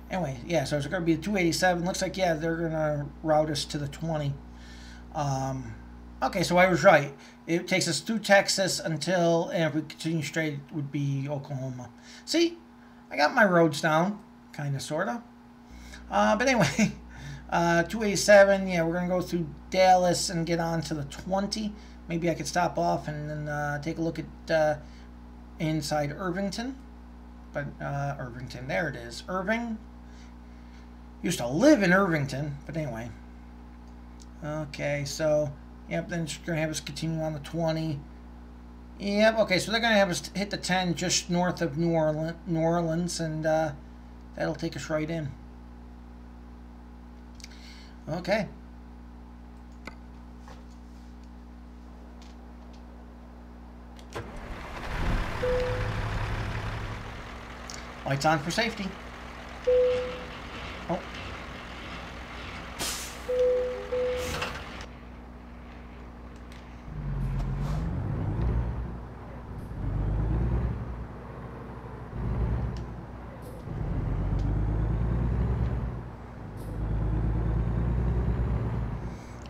Anyway, yeah, so it's going to be the 287. Looks like, yeah, they're going to route us to the 20. Okay, so I was right. It takes us through Texas until, and if we continue straight, it would be Oklahoma. See, I got my roads down, kind of, sort of. But anyway, 287, yeah, we're going to go through Dallas and get on to the 20. Maybe I could stop off and then take a look at inside Irvington. But Irvington, there it is. Irving. Used to live in Irvington, but anyway. Okay, so, yep, then it's going to have us continue on the 20. Yep, okay, so they're going to have us hit the 10 just north of New Orleans, and that'll take us right in. Okay. Lights on for safety. Oh.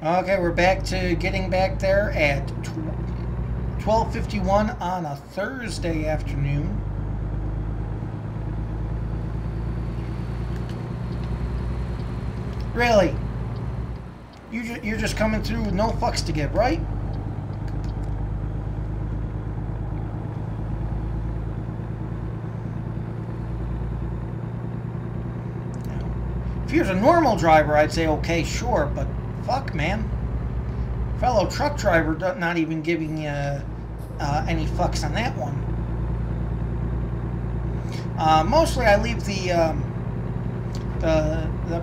Okay, we're back to getting back there at 12:51 on a Thursday afternoon. Really? You're just coming through with no fucks to give, right? If you're a normal driver, I'd say okay, sure, but fuck, man. Fellow truck driver not even giving you any fucks on that one. Mostly I leave the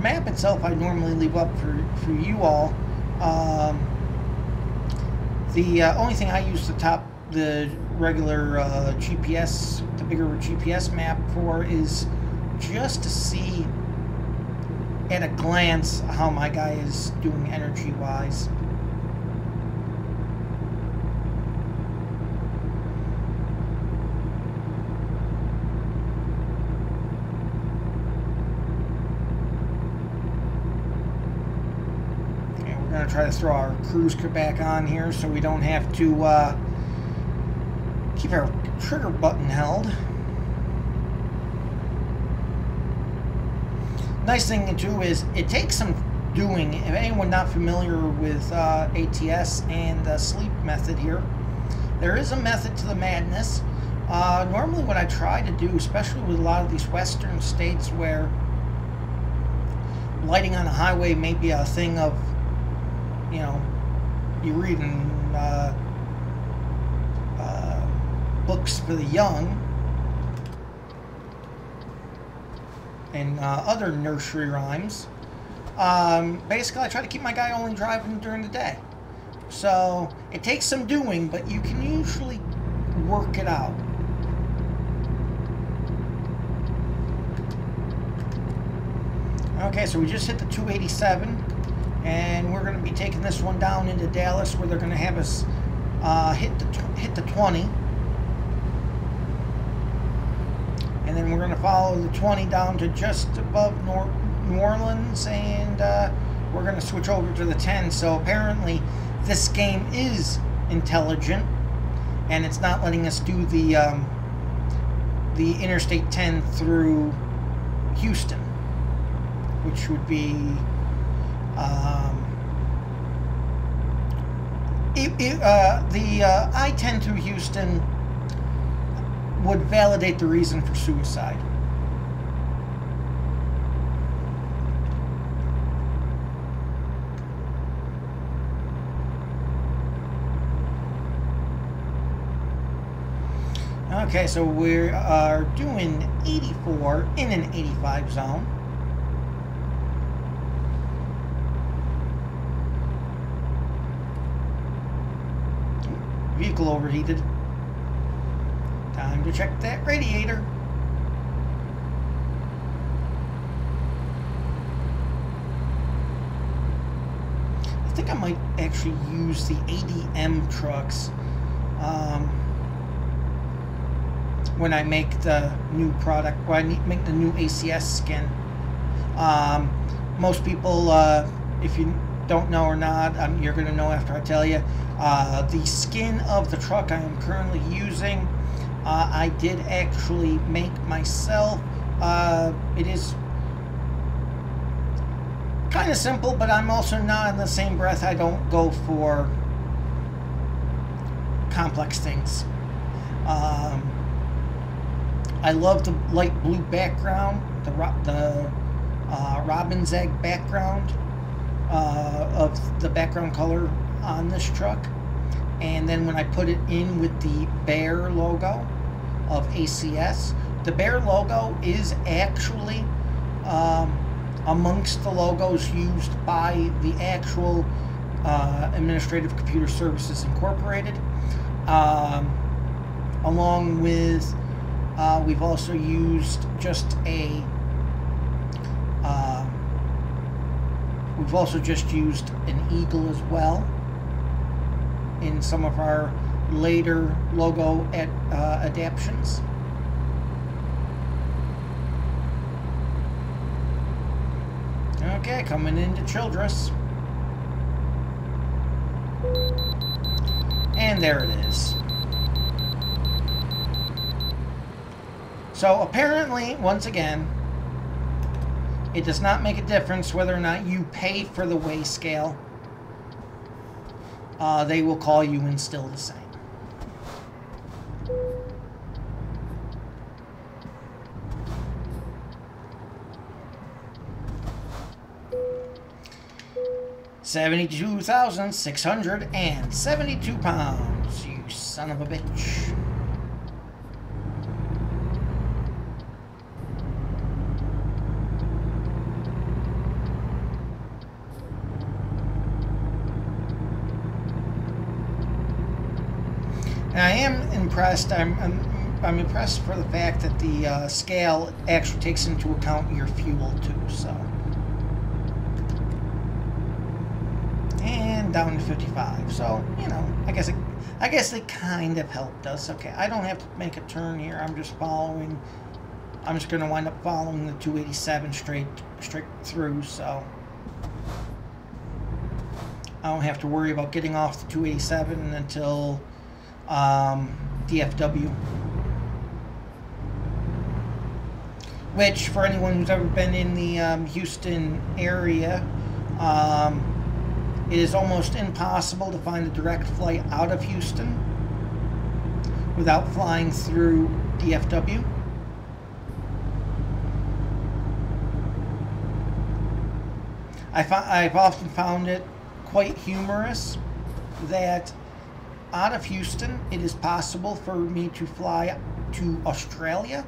map itself I normally leave up for you all. The only thing I use the top the regular GPS, the bigger GPS map for, is just to see at a glance how my guy is doing energy-wise. We're going to try to throw our cruise back on here so we don't have to keep our trigger button held. Nice thing too is it takes some doing. If anyone not familiar with ATS and the sleep method here, there is a method to the madness. Normally what I try to do, especially with a lot of these western states where lighting on a highway may be a thing of, you know, you read in books for the young and other nursery rhymes. Basically, I try to keep my guy only driving during the day. So it takes some doing, but you can usually work it out. Okay, so we just hit the 287, and we're going to be taking this one down into Dallas, where they're going to have us hit the 20. And then we're going to follow the 20 down to just above New Orleans, and we're going to switch over to the 10. So apparently this game is intelligent, and it's not letting us do the Interstate 10 through Houston, which would be the I-10 through Houston would validate the reason for suicide. Okay, so we are doing 84 in an 85 zone. Vehicle overheated. Time to check that radiator. I think I might actually use the ADM trucks when I make the new product, when I make the new ACS skin. Most people, if you don't know or not, you're going to know after I tell you. The skin of the truck I am currently using, I did actually make myself. It is kind of simple, but I'm also not, in the same breath, I don't go for complex things. I love the light blue background, the robin's egg background of the background color on this truck. And then when I put it in with the bear logo of ACS, the bear logo is actually amongst the logos used by the actual Administrative Computer Services Incorporated, along with we've also used just a we've also just used an eagle as well in some of our later logo adaptions. Okay, coming into Childress. And there it is. So apparently, once again, it does not make a difference whether or not you pay for the weigh scale. They will call you and still the same. £72,672, you son of a bitch. And I am impressed. I'm impressed for the fact that the scale actually takes into account your fuel too. So, and down to 55. So you know, I guess it kind of helped us. Okay, I don't have to make a turn here. I'm just following. I'm just going to wind up following the 287 straight through. So I don't have to worry about getting off the 287 until DFW. Which, for anyone who's ever been in the Houston area, it is almost impossible to find a direct flight out of Houston without flying through DFW. I've often found it quite humorous that out of Houston it is possible for me to fly to Australia.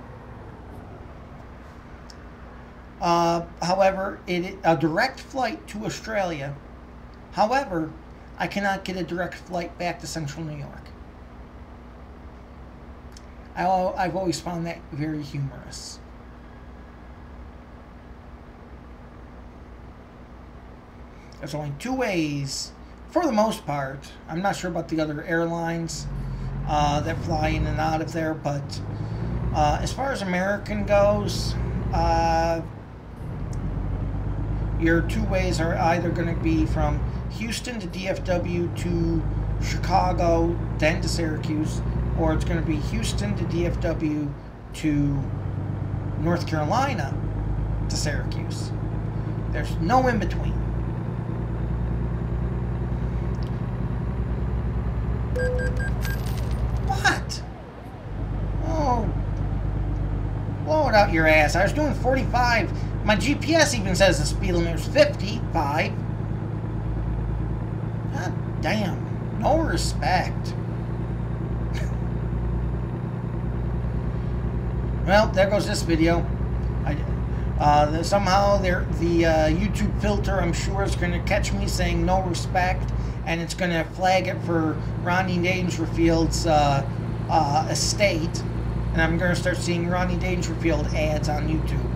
However, a direct flight to Australia. However, I cannot get a direct flight back to Central New York. I've always found that very humorous. There's only two ways, for the most part. I'm not sure about the other airlines that fly in and out of there, but as far as American goes, your two ways are either going to be from Houston to DFW to Chicago, then to Syracuse, or it's going to be Houston to DFW to North Carolina to Syracuse. There's no in between. What? Oh, blow it out your ass. I was doing 45. My GPS even says the speed limit is 55. God damn. No respect. Well, there goes this video. Somehow the YouTube filter, I'm sure, is going to catch me saying no respect, and it's going to flag it for Rodney Dangerfield's estate, and I'm going to start seeing Rodney Dangerfield ads on YouTube.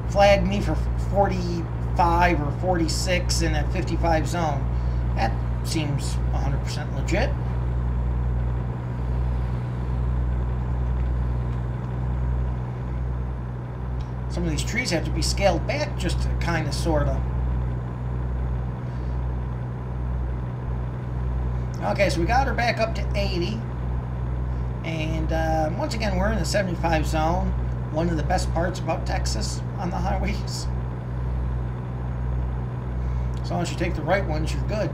Flagged me for 45 or 46 in a 55 zone. That seems 100% legit. Some of these trees have to be scaled back just to kind of, sort of. Okay, so we got her back up to 80. And once again, we're in the 75 zone. One of the best parts about Texas on the highways. As long as you take the right ones, you're good.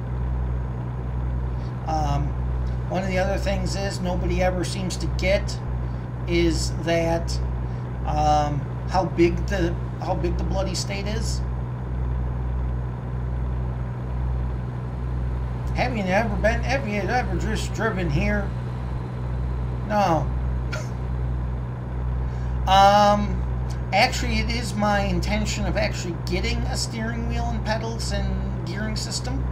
One of the other things is nobody ever seems to get is that how big the bloody state is. Have you ever just driven here? No. Actually, it is my intention of actually getting a steering wheel and pedals and gearing system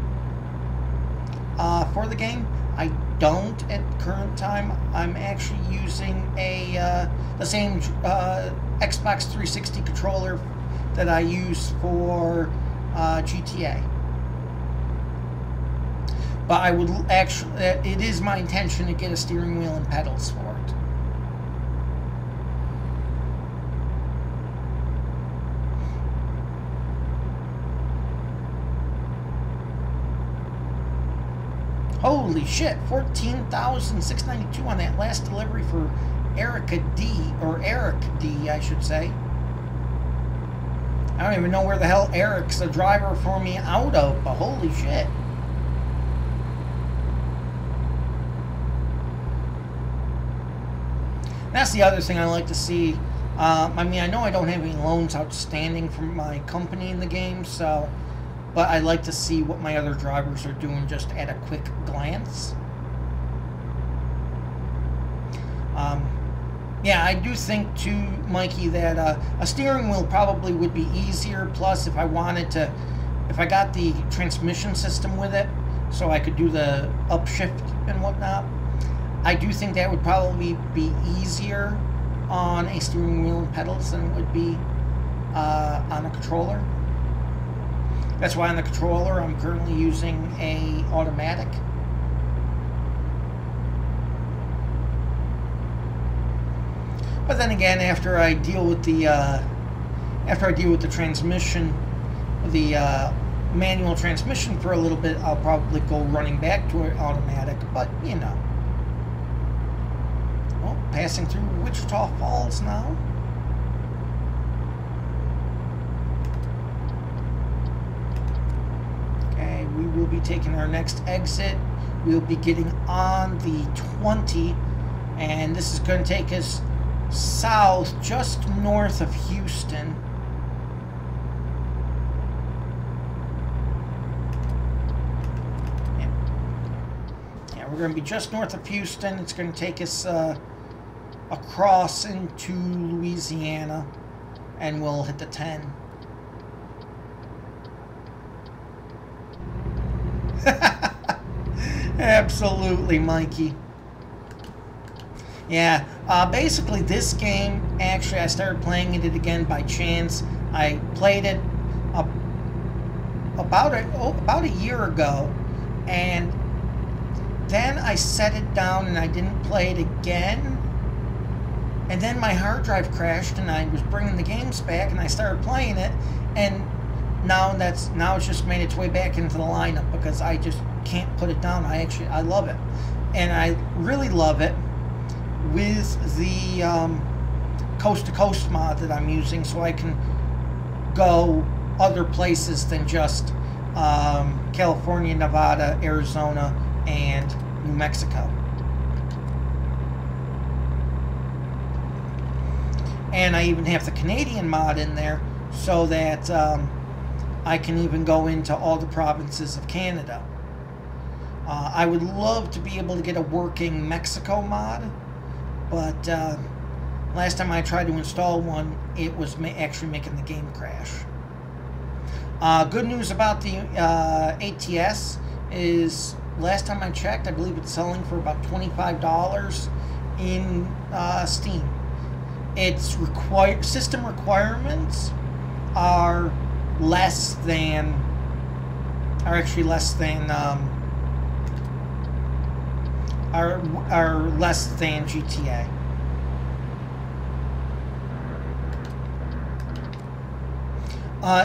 for the game. I don't at the current time. I'm actually using the same Xbox 360 controller that I use for GTA. But I would actually, it is my intention to get a steering wheel and pedals for it. Holy shit, 14,692 on that last delivery for Erica D, or Eric D, I should say. I don't even know where the hell Eric's a driver for me out of, but holy shit. That's the other thing I like to see. I mean, I know I don't have any loans outstanding from my company in the game, so... But I like to see what my other drivers are doing just at a quick glance. Yeah, I do think too, Mikey, that a steering wheel probably would be easier. Plus, if I wanted to, if I got the transmission system with it, so I could do the upshift and whatnot, I do think that would probably be easier on a steering wheel and pedals than it would be on a controller. That's why on the controller I'm currently using a automatic. But then again, after I deal with the transmission, the manual transmission for a little bit, I'll probably go running back to an automatic. But you know, well, passing through Wichita Falls now. Okay, we will be taking our next exit. We'll be getting on the 20, and this is going to take us south, just north of Houston. Yeah, we're going to be just north of Houston. It's going to take us across into Louisiana, and we'll hit the 10. Absolutely, Mikey. Yeah, basically this game, actually I started playing it again by chance. I played it about a year ago, and then I set it down and I didn't play it again. And then my hard drive crashed and I was bringing the games back and I started playing it, and now it's just made its way back into the lineup because I just can't put it down. I love it, and I really love it with the coast to coast mod that I'm using, so I can go other places than just California, Nevada, Arizona, and New Mexico. And I even have the Canadian mod in there so that I can even go into all the provinces of Canada. I would love to be able to get a working Mexico mod, but last time I tried to install one, it was actually making the game crash. Good news about the ATS is, last time I checked, I believe it's selling for about $25 in Steam. Its system requirements are actually less than GTA.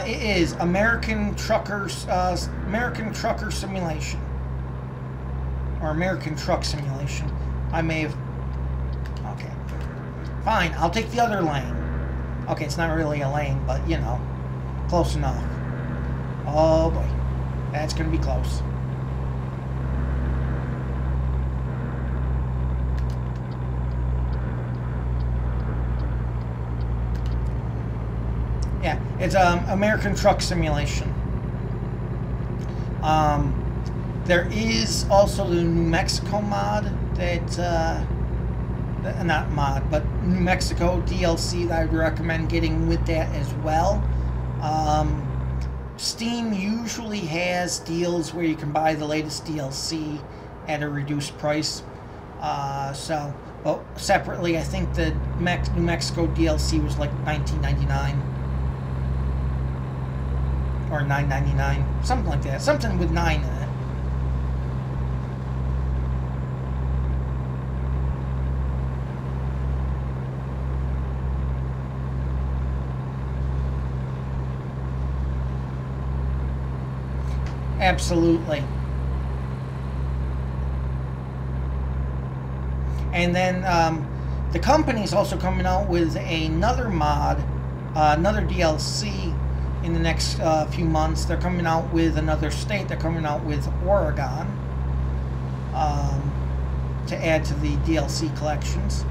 It is American Trucker Simulation, or American Truck Simulation. I may have. Okay, fine. I'll take the other lane. Okay, it's not really a lane, but you know, close enough. Oh boy, that's gonna be close. Yeah, it's American Truck Simulation. There is also the New Mexico mod that, not mod, but New Mexico DLC that I would recommend getting with that as well. Steam usually has deals where you can buy the latest DLC at a reduced price. But separately, I think the New Mexico DLC was like $19.99. Or $9.99, something like that. Something with 9 in it. Absolutely. And then the company's also coming out with another mod, another DLC in the next few months. They're coming out with another state. They're coming out with Oregon to add to the DLC collections.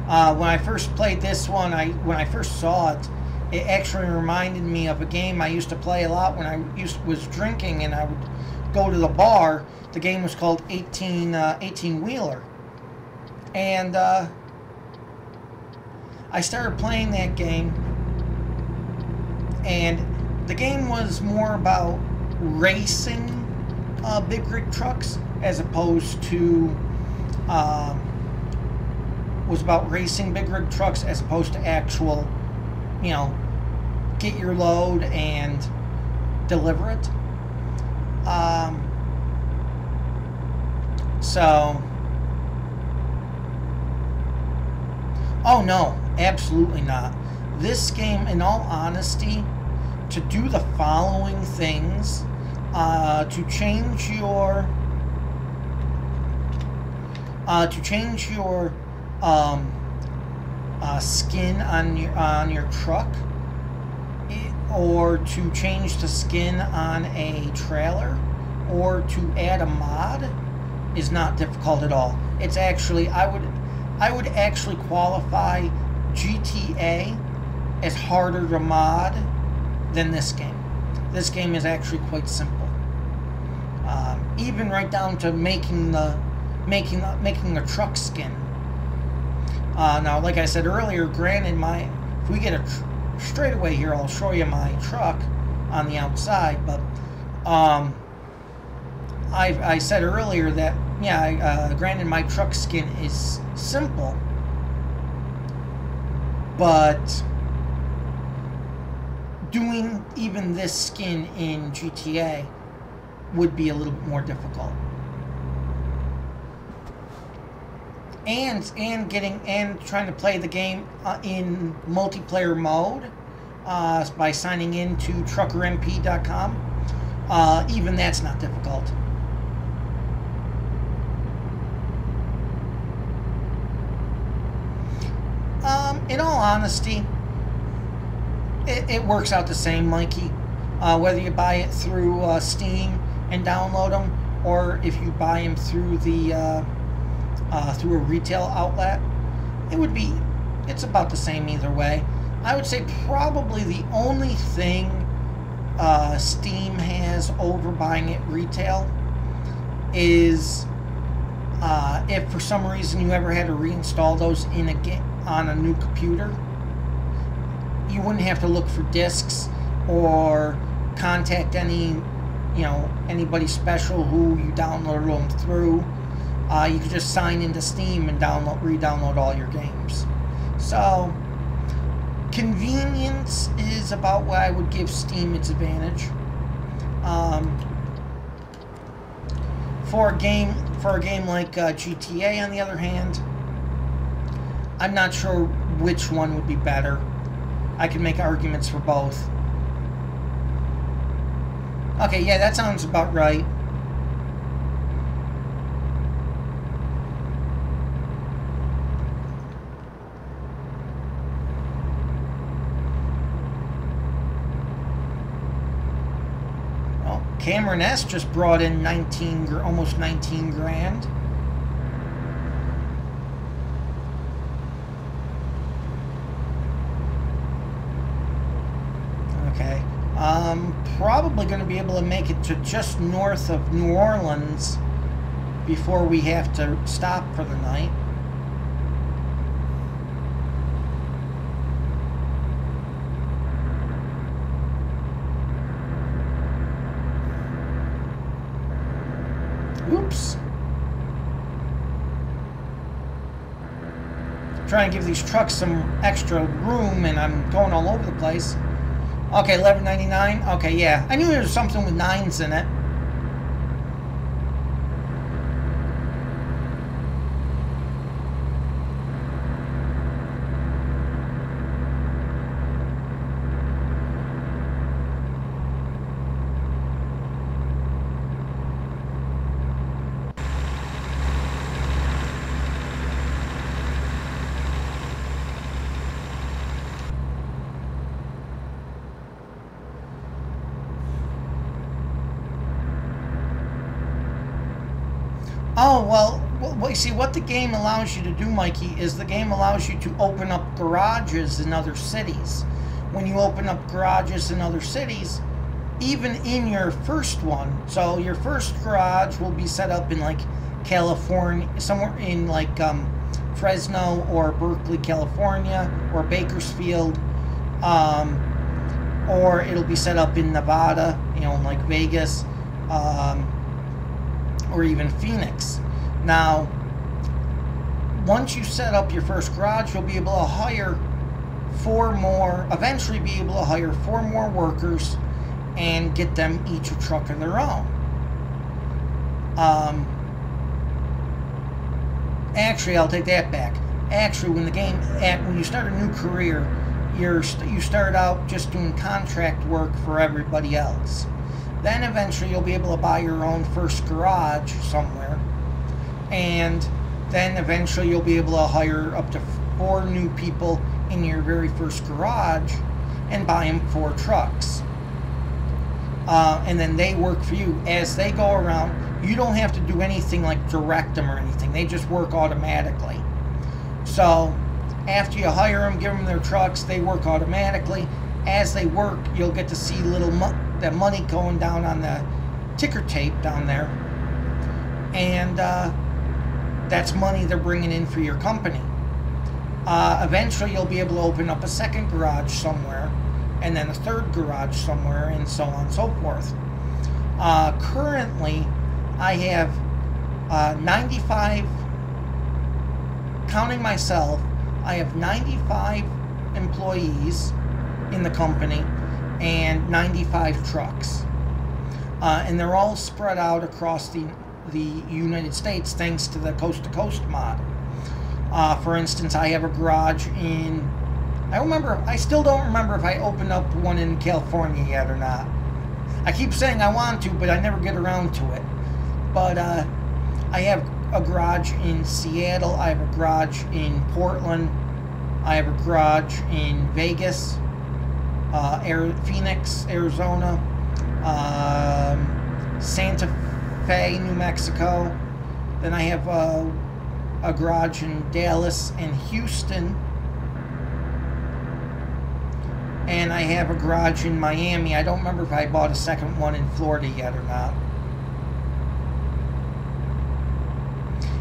When I first played this one, when I first saw it, it actually reminded me of a game I used to play a lot when I was drinking, and I would go to the bar. The game was called 18 Wheeler, and I started playing that game, and the game was more about racing big rig trucks as opposed to actual, you know, get your load and deliver it. Oh no, absolutely not. This game, in all honesty, to do the following things, to change your skin on your truck, or to change the skin on a trailer, or to add a mod, is not difficult at all. It's actually, I would actually qualify GTA as harder to mod than this game. This game is actually quite simple. Even right down to making a truck skin. Now, like I said earlier, granted, if we get a straightaway here, I'll show you my truck on the outside. But I said earlier that, yeah, granted, my truck skin is simple, but doing even this skin in GTA would be a little bit more difficult. And trying to play the game in multiplayer mode by signing in to truckermp.com, even that's not difficult. In all honesty, it works out the same, Mikey. Whether you buy it through Steam and download them, or if you buy them through through a retail outlet, it's about the same either way. I would say probably the only thing Steam has over buying it retail is if for some reason you ever had to reinstall those in a game on a new computer, you wouldn't have to look for discs or contact anybody special who you downloaded them through. You could just sign into Steam and re-download all your games. So convenience is about what I would give Steam its advantage. For a game like GTA, on the other hand, I'm not sure which one would be better. I can make arguments for both. Okay, yeah, that sounds about right. Well, Cameron S just brought in almost 19 grand. Okay. Probably going to be able to make it to just north of New Orleans before we have to stop for the night. Oops. Trying to give these trucks some extra room, and I'm going all over the place. Okay, $11.99. Okay, yeah. I knew there was something with 9s in it. Oh, well, you see, what the game allows you to do, Mikey, is the game allows you to open up garages in other cities. When you open up garages in other cities, even in your first one, so your first garage will be set up in like California, somewhere in like Fresno or Berkeley, California, or Bakersfield, or it'll be set up in Nevada, you know, like Vegas, or even Phoenix. Now, once you set up your first garage, you'll be able to hire eventually be able to hire 4 more workers and get them each a truck of their own. Actually, I'll take that back. Actually, when you start a new career, you start out just doing contract work for everybody else. Then eventually you'll be able to buy your own first garage somewhere, and then eventually you'll be able to hire up to 4 new people in your very first garage and buy them 4 trucks. And then they work for you as they go around. You don't have to do anything like direct them or anything. They just work automatically. So after you hire them, give them their trucks, they work automatically. As they work, you'll get to see that money going down on the ticker tape down there. And that's money they're bringing in for your company. Eventually, you'll be able to open up a second garage somewhere, and then a third garage somewhere, and so on and so forth. Currently, I have 95, counting myself, I have 95 employees in the company and 95 trucks. And they're all spread out across the United States thanks to the coast-to-coast mod. For instance, I have a garage in, I still don't remember if I opened up one in California yet or not. I keep saying I want to, but I never get around to it. But I have a garage in Seattle, I have a garage in Portland, I have a garage in Vegas, Phoenix, Arizona, Santa Fe, New Mexico. Then I have a garage in Dallas and Houston, and I have a garage in Miami. I don't remember if I bought a second one in Florida yet or not.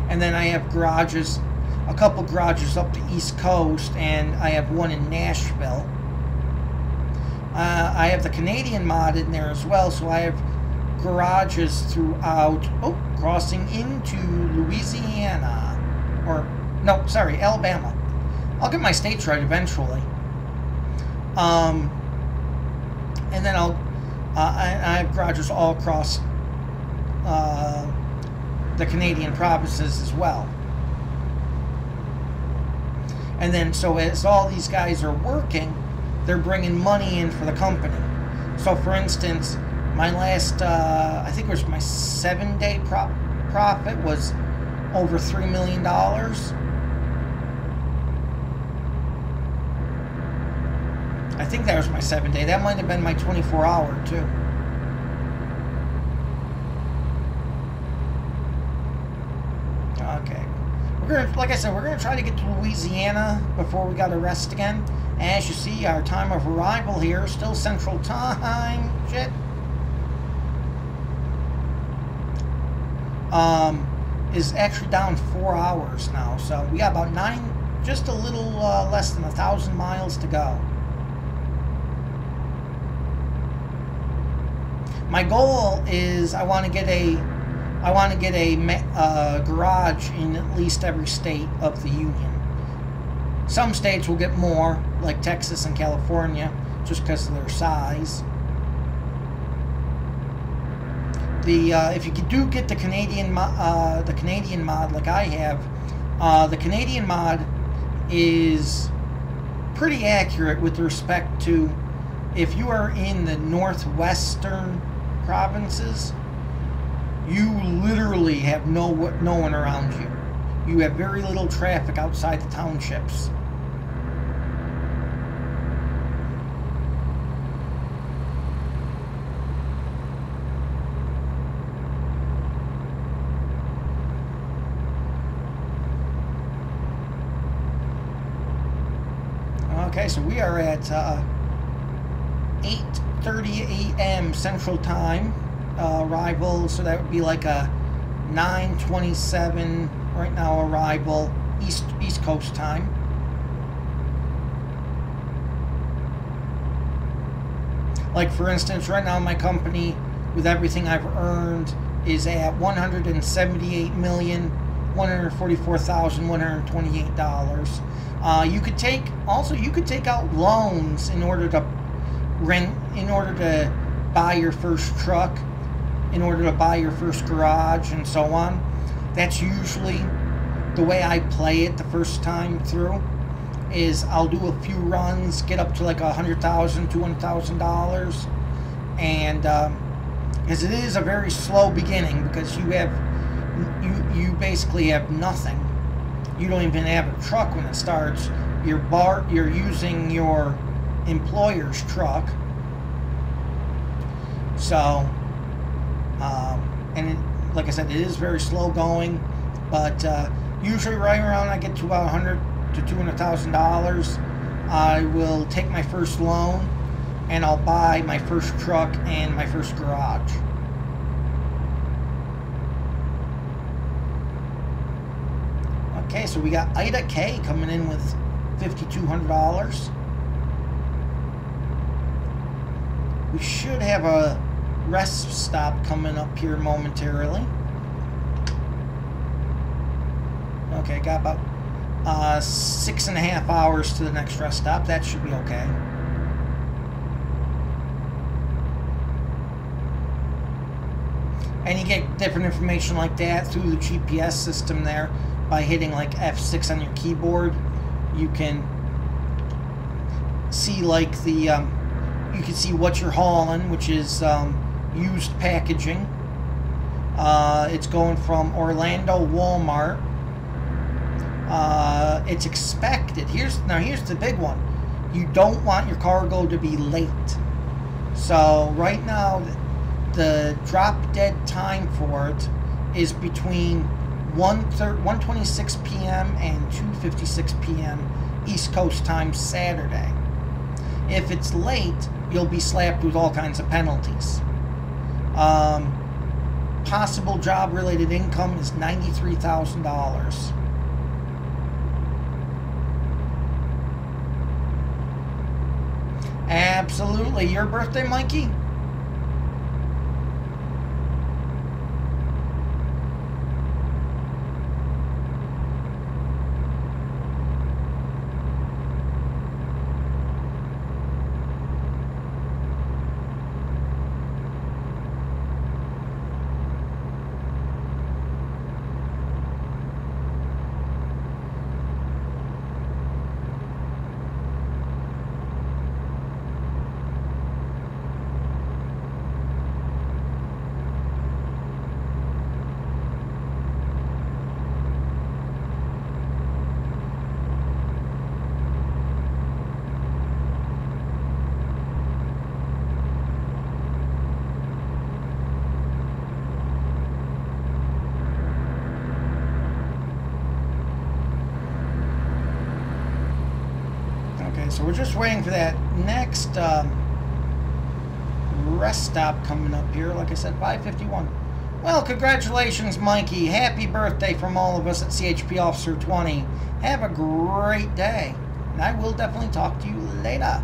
And then I have garages, a couple garages up the East Coast, and I have one in Nashville. I have the Canadian mod in there as well, so I have garages throughout, crossing into Louisiana. Or, no, sorry, Alabama. I'll get my states right eventually. And then I have garages all across the Canadian provinces as well. And then, so as all these guys are working, they're bringing money in for the company. So, for instance, my last, I think it was my 7-day profit was over $3 million. I think that was my 7-day. That might have been my 24-hour too. Okay. Like I said, we're gonna try to get to Louisiana before we gotta rest again. As you see, our time of arrival here, still Central Time. Shit. Is actually down 4 hours now. So we got about just a little less than 1,000 miles to go. My goal is I want to get a garage in at least every state of the Union. Some states will get more, like Texas and California, just because of their size. If you do get the Canadian mod like I have, the Canadian mod is pretty accurate with respect to if you are in the northwestern provinces, you literally have no one around you. You have very little traffic outside the townships. Okay, so we are at 8:30 a.m. Central Time arrival, so that would be like a 9:27 right now arrival East Coast time. Like for instance, right now my company, with everything I've earned, is at $178,144,128. You could take out loans in order to buy your first truck, in order to buy your first garage, and so on. That's usually the way I play it the first time through. Is I'll do a few runs, get up to like $100,000, $200,000, and because it is a very slow beginning, because you basically have nothing. You don't even have a truck when it starts. You're using your employer's truck. So, and it, like I said, it is very slow going, but usually right around I get to about $100,000 to $200,000, I will take my first loan and I'll buy my first truck and my first garage. Okay, so we got Ida K coming in with $5,200. We should have a rest stop coming up here momentarily. Okay, got about 6.5 hours to the next rest stop. That should be okay. And you get different information like that through the GPS system there by hitting like F6 on your keyboard. You can see like the you can see what you're hauling, which is used packaging. It's going from Orlando Walmart. It's expected. Here's the big one. You don't want your cargo to be late. So right now, the drop dead time for it is between 1:26 p.m. and 2:56 p.m. East Coast time Saturday. If it's late, you'll be slapped with all kinds of penalties. Possible job-related income is $93,000. Absolutely. Your birthday, Mikey? So we're just waiting for that next rest stop coming up here. Like I said, 5:51. Well, congratulations, Mikey. Happy birthday from all of us at CHP Officer 20. Have a great day. And I will definitely talk to you later.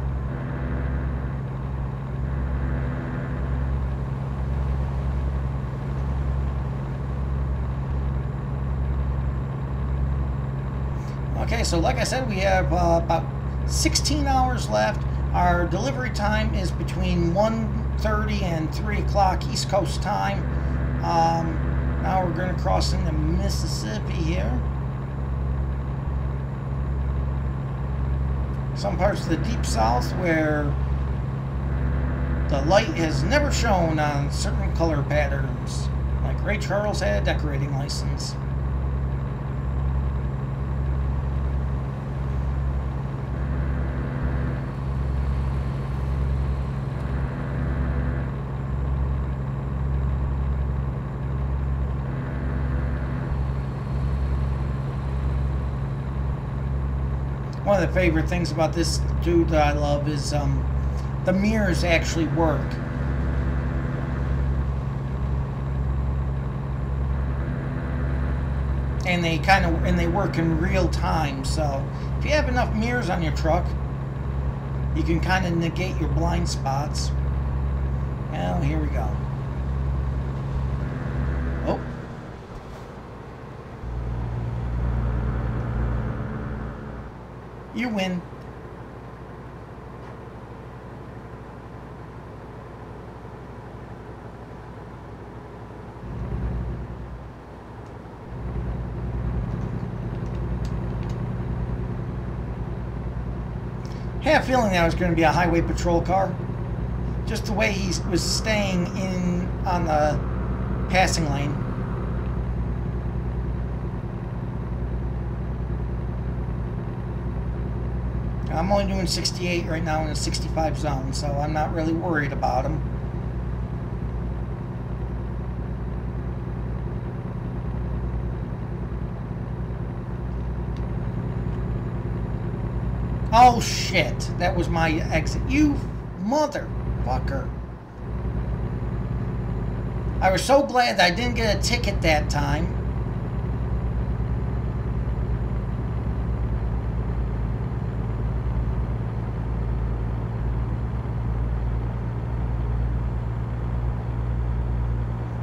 Okay, so like I said, we have about 16 hours left. Our delivery time is between 1:30 and 3 o'clock East Coast time. Now we're going to cross into Mississippi here. Some parts of the Deep South where the light has never shone on certain color patterns. Like Ray Charles had a decorating license. One of the favorite things about this dude that I love is the the mirrors actually work. And they work in real time. So if you have enough mirrors on your truck, you can kind of negate your blind spots. Now here we go. Oh. You win. I had a feeling that was going to be a highway patrol car. Just the way he was staying in on the passing lane. I'm only doing 68 right now in a 65 zone, so I'm not really worried about him. Oh shit, that was my exit. You motherfucker. I was so glad that I didn't get a ticket that time.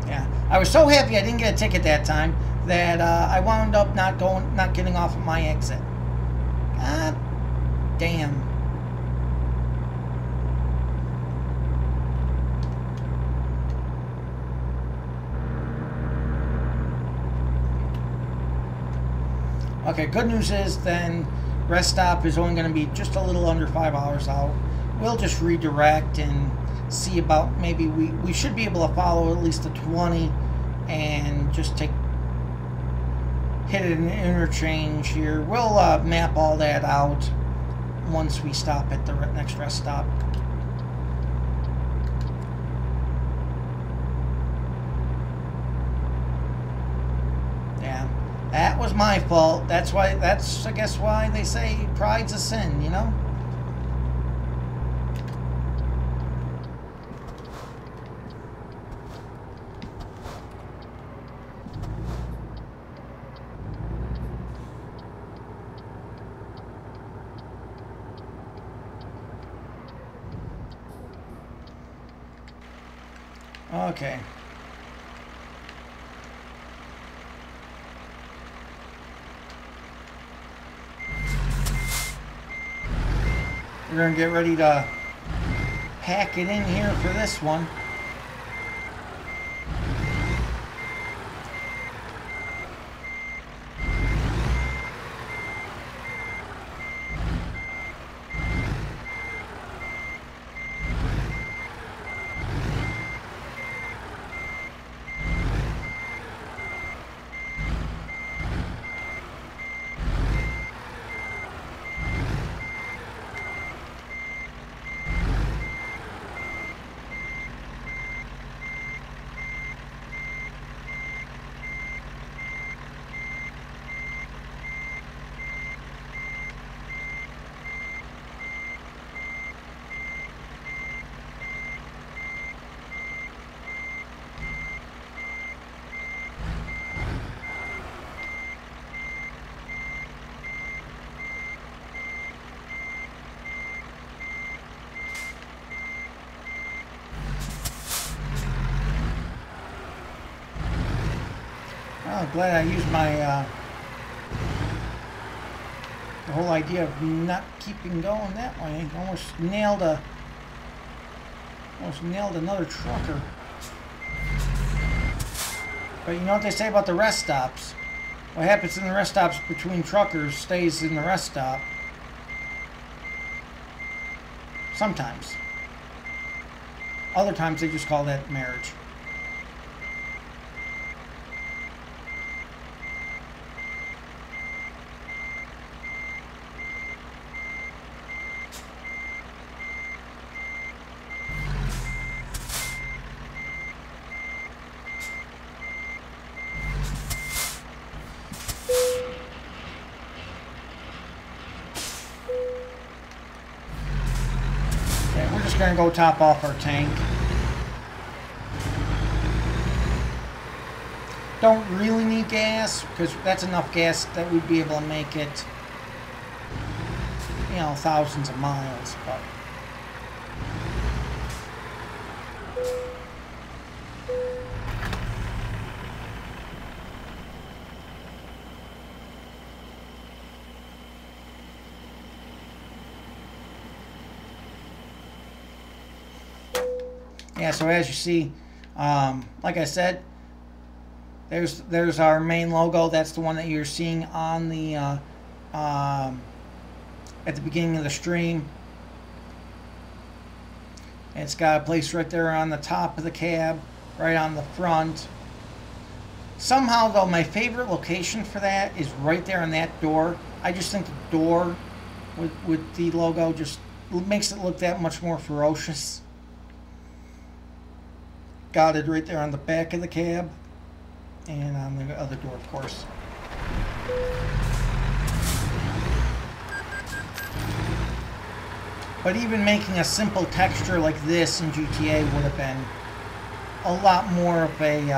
Yeah, I was so happy I didn't get a ticket that time that I wound up not getting off at my exit. God damn. Okay, good news is then rest stop is only going to be just a little under 5 hours out. We'll just redirect and see about maybe we should be able to follow at least the 20 and just hit an interchange here. We'll map all that out once we stop at the next rest stop. Yeah, that was my fault. That's I guess why they say pride's a sin, you know? Okay. We're going to get ready to pack it in here for this one. Oh, glad I used my the whole idea of not keeping going that way. Almost nailed another trucker. But you know what they say about the rest stops? What happens in the rest stops between truckers stays in the rest stop. Sometimes. Other times they just call that marriage. we're just going to go top off our tank. Don't really need gas, because that's enough gas that we'd be able to make it, you know, thousands of miles. But yeah, so as you see, like I said, there's our main logo. That's the one that you're seeing on the at the beginning of the stream. It's got a place right there on the top of the cab, right on the front. Somehow, though, my favorite location for that is right there on that door. I just think the door with the logo just makes it look that much more ferocious. Got it right there on the back of the cab and on the other door, of course. But even making a simple texture like this in GTA would have been a lot more of a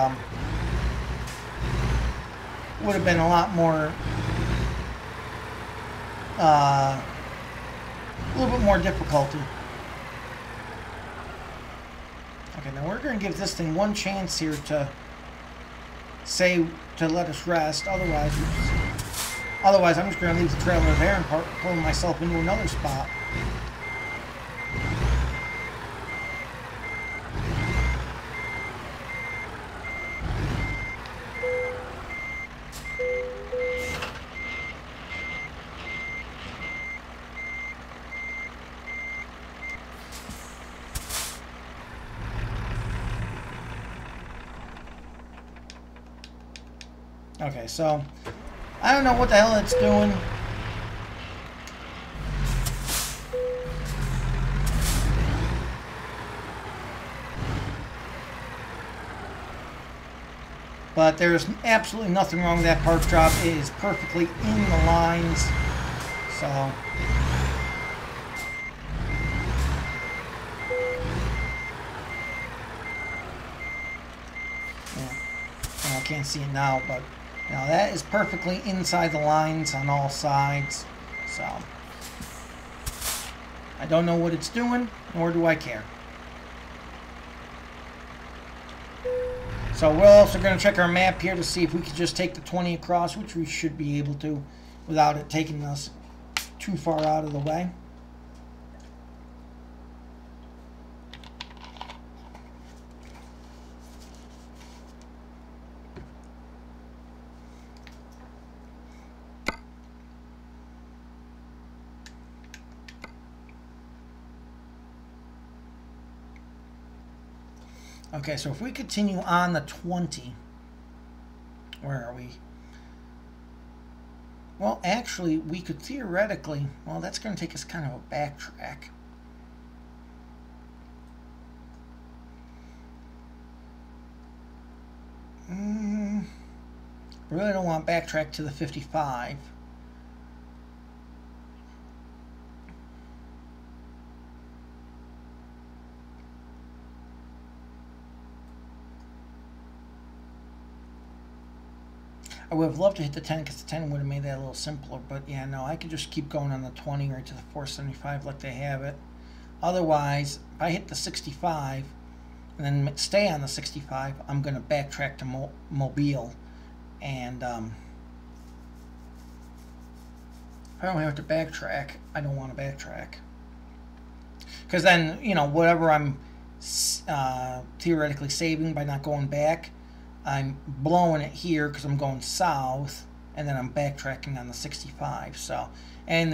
a little bit more difficulty. Okay, now we're going to give this thing one chance here to let us rest. Otherwise, I'm just going to leave the trailer there and pull myself into another spot. Okay, so I don't know what the hell it's doing. But there's absolutely nothing wrong with that park job. It is perfectly in the lines. So yeah. I can't see it now, but now that is perfectly inside the lines on all sides. So I don't know what it's doing, nor do I care. So we're also going to check our map here to see if we could just take the 20 across, which we should be able to without it taking us too far out of the way. Okay, so if we continue on the 20, where are we? Well, actually, we could theoretically, well, that's going to take us kind of a backtrack. Really don't want to backtrack to the 55. I would have loved to hit the 10 because the 10 would have made that a little simpler. But yeah, no, I could just keep going on the 20 right to the 475 like they have it. Otherwise, if I hit the 65 and then stay on the 65, I'm going to backtrack to Mobile. And if I don't have to backtrack, I don't want to backtrack. Because then, you know, whatever I'm theoretically saving by not going back, I'm blowing it here because I'm going south, and then I'm backtracking on the 65. So, and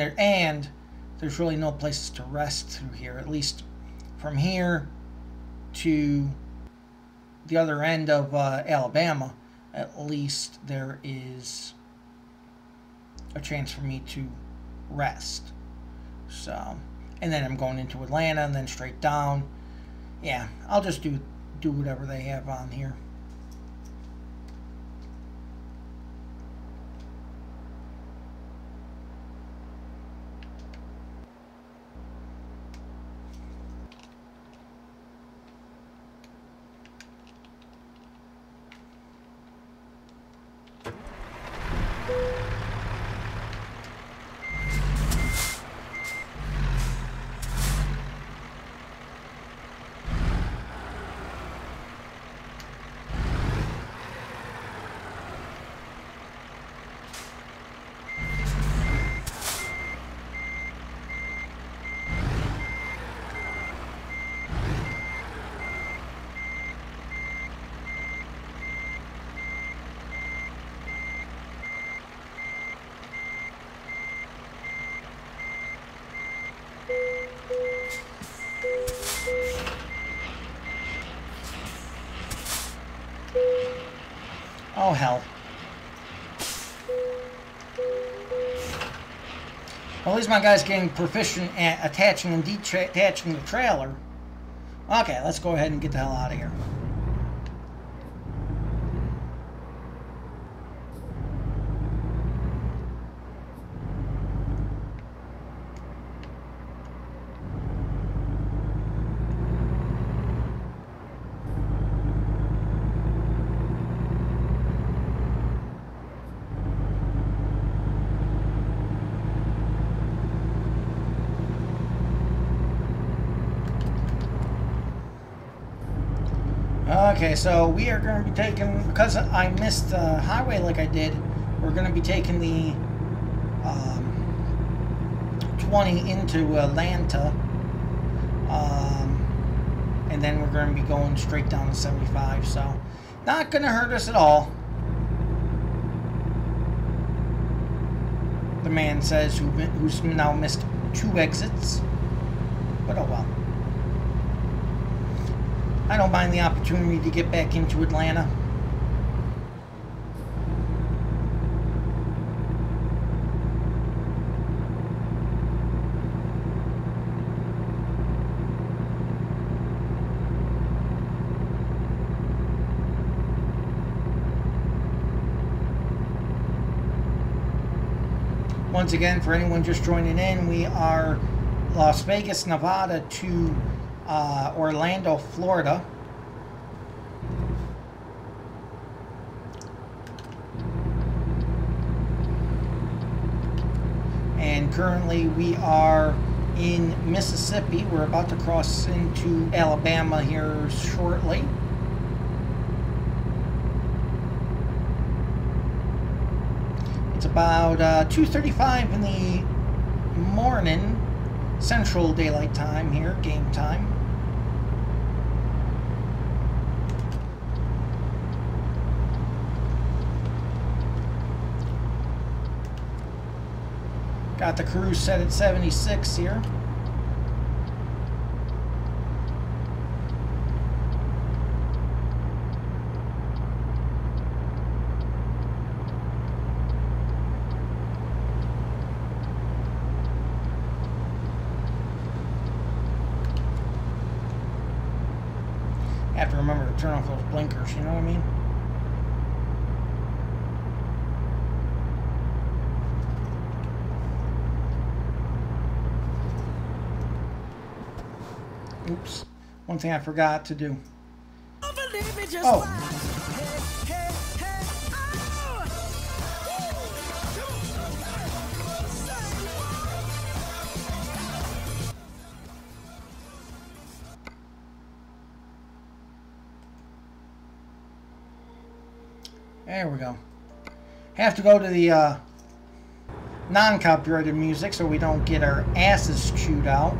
there's really no places to rest through here. At least from here to the other end of Alabama, at least there is a chance for me to rest. So, and then I'm going into Atlanta and then straight down. Yeah, I'll just do whatever they have on here. Oh, hell. Well, at least my guy's getting proficient at attaching and detaching the trailer. Okay, let's go ahead and get the hell out of here. Okay, so we are going to be taking, because I missed the highway like I did, we're going to be taking the 20 into Atlanta, and then we're going to be going straight down to 75, so not going to hurt us at all. The man says who's now missed 2 exits, but oh well. I don't mind the opportunity to get back into Atlanta. Once again, for anyone just joining in, we are Las Vegas, Nevada to Orlando, Florida. And currently we are in Mississippi. We're about to cross into Alabama here shortly. It's about 2:35 in the morning, Central Daylight Time here, game time. Got the cruise set at 76 here. I have to remember to turn off those blinkers, you know what I mean? Oops. One thing I forgot to do. Oh. There we go. Have to go to the non-copyrighted music so we don't get our asses chewed out.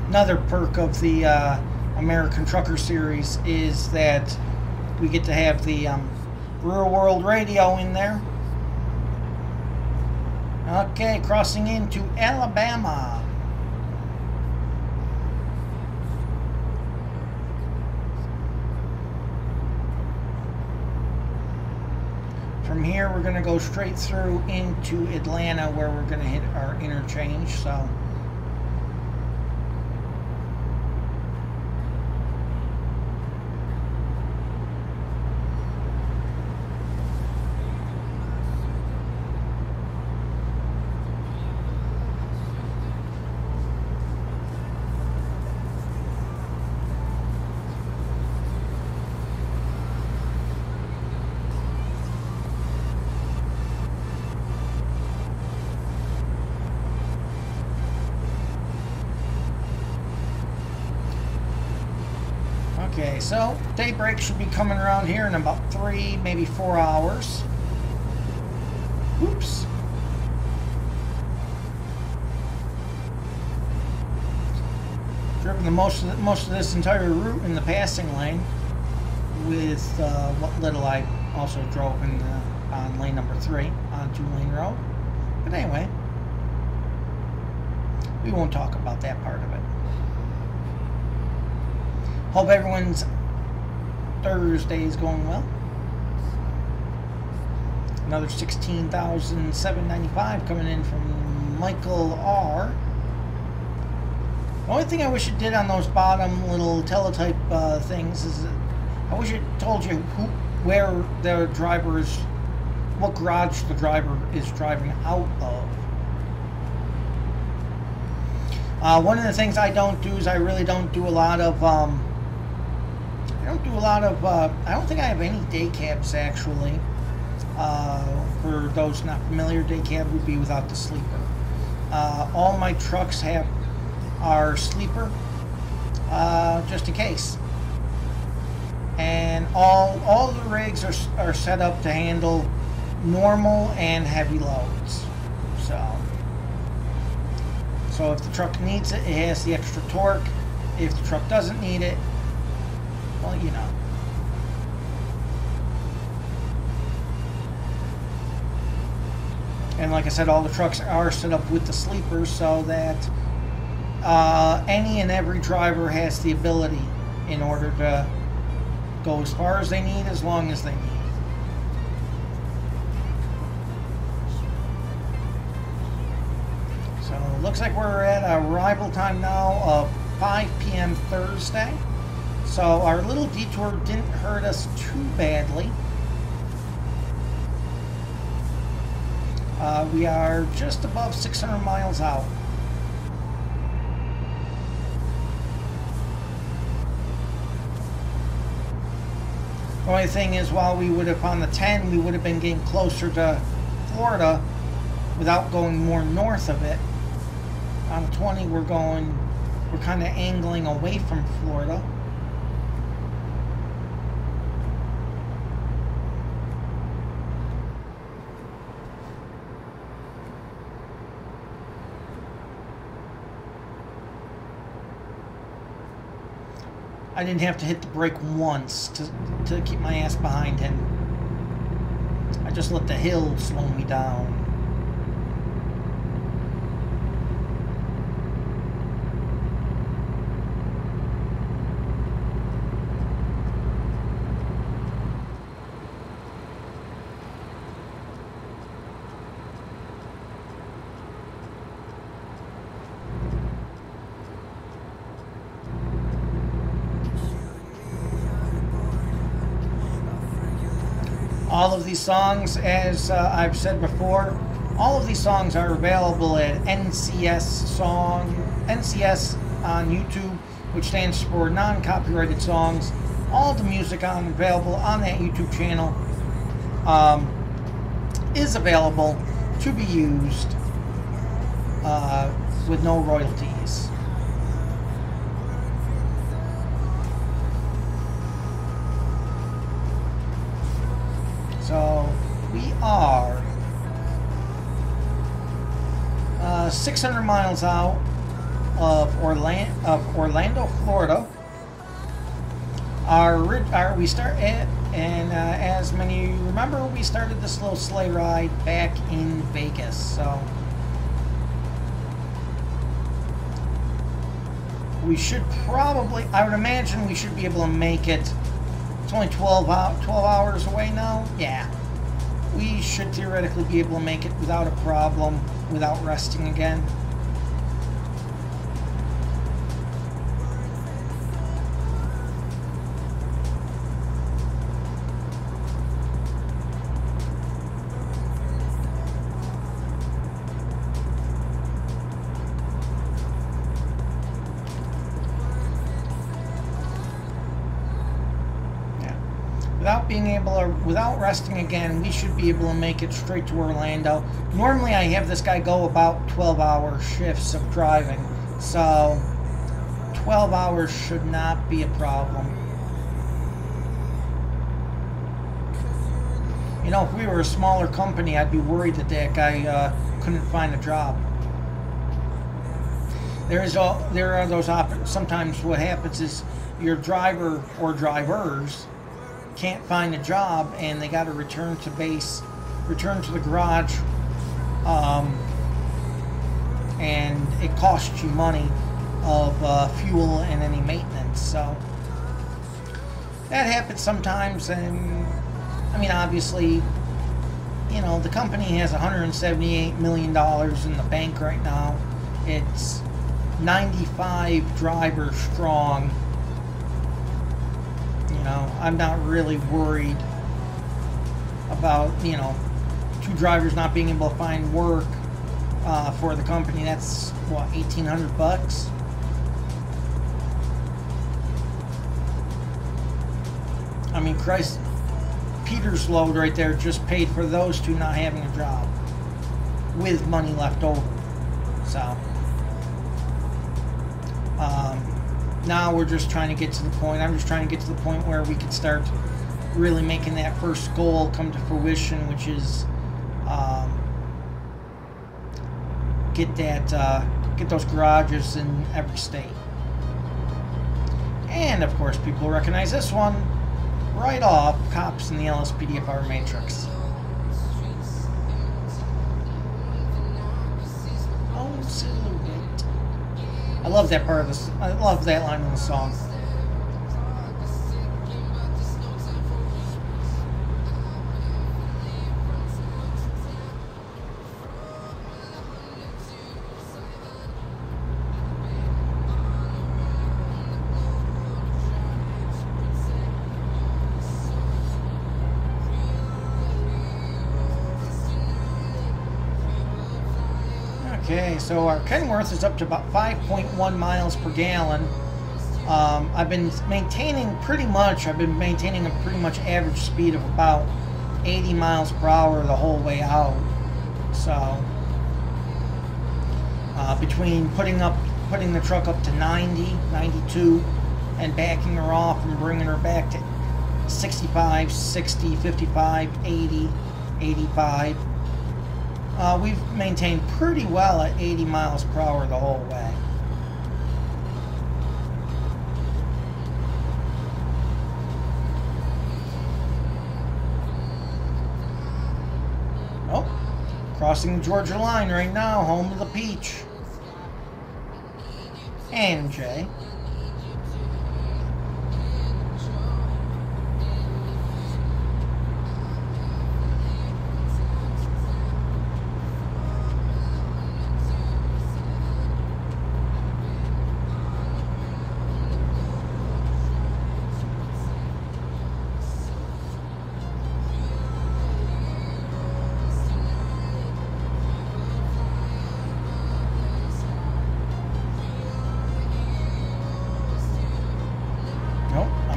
Another perk of the American Trucker Series is that we get to have the Real World Radio in there. Okay, crossing into Alabama. From here, we're going to go straight through into Atlanta, where we're going to hit our interchange. So. Okay, so daybreak should be coming around here in about 3, maybe 4 hours. Oops. Driven the most of this entire route in the passing lane with what little I also drove in the on lane number 3 on 2-lane road. But anyway, we won't talk about that part of it. Hope everyone's Thursday is going well. Another $16,795 coming in from Michael R. The only thing I wish it did on those bottom little teletype things is I wish it told you where the driver is, what garage the driver is driving out of. One of the things I don't do is I really don't do a lot of I don't think I have any day cabs actually. For those not familiar, day cab would be without the sleeper. All my trucks are sleeper, just in case. And all the rigs are set up to handle normal and heavy loads. So if the truck needs it, it has the extra torque. If the truck doesn't need it, well, you know. And like I said, all the trucks are set up with the sleepers so that any and every driver has the ability in order to go as far as they need, as long as they need. So it looks like we're at arrival time now of 5 p.m. Thursday. So our little detour didn't hurt us too badly. We are just above 600 miles out. The only thing is, while we would have on the 10, we would have been getting closer to Florida without going more north of it. On the 20, we're kind of angling away from Florida. I didn't have to hit the brake once to keep my ass behind him. I just let the hill slow me down. All of these songs, as I've said before, all of these songs are available at NCS on YouTube, which stands for non-copyrighted songs. All the music available on that YouTube channel is available to be used with no royalties. So we are 600 miles out of Orlando, Florida. We start at, and as many remember, we started this little sleigh ride back in Vegas. So we should probably, I would imagine, we should be able to make it. It's only 12 hours away now. Yeah. We should theoretically be able to make it without a problem, without resting again. Without resting again, we should be able to make it straight to Orlando. Normally I have this guy go about 12-hour shifts of driving, so 12 hours should not be a problem. You know, if we were a smaller company, I'd be worried that that guy couldn't find a job. There are those sometimes what happens is your driver or drivers can't find a job and they got to return to base return to the garage, and it costs you money of fuel and any maintenance. So that happens sometimes, and I mean, obviously, you know, the company has $178 million in the bank right now. It's 95 drivers strong. You know, I'm not really worried about, you know, 2 drivers not being able to find work for the company. That's what, $1,800? I mean, Christ, Peter's load right there just paid for those 2 not having a job with money left over. So now we're just trying to get to the point. I'm just trying to get to the point where we can start really making that first goal come to fruition, which is get those garages in every state. And of course, people recognize this one right off: cops in the LSPDFR matrix. Oh, silhouette. I love that part of this. I love that line in the song. Okay, so our Kenworth is up to about 5.1 miles per gallon. I've been maintaining a pretty much average speed of about 80 miles per hour the whole way out. So between putting the truck up to 90, 92, and backing her off and bringing her back to 65, 60, 55, 80, 85. We've maintained pretty well at 80 miles per hour the whole way. Oh, crossing the Georgia line right now, home of the Peach. And Jay.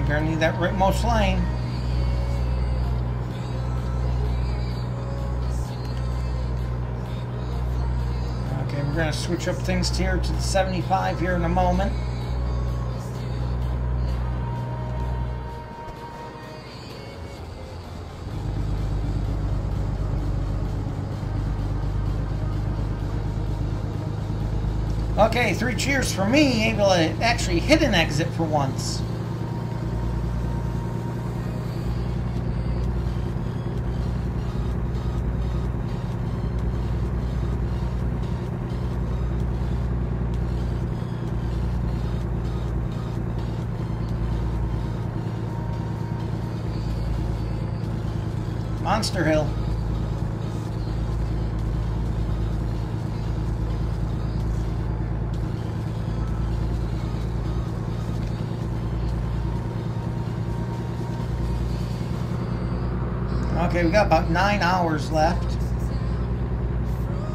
Gonna need that rightmost lane. Okay, we're gonna switch up things here to the 75 here in a moment. Okay, 3 cheers for me, able to actually hit an exit for once. Monster Hill. Okay, we got about 9 hours left.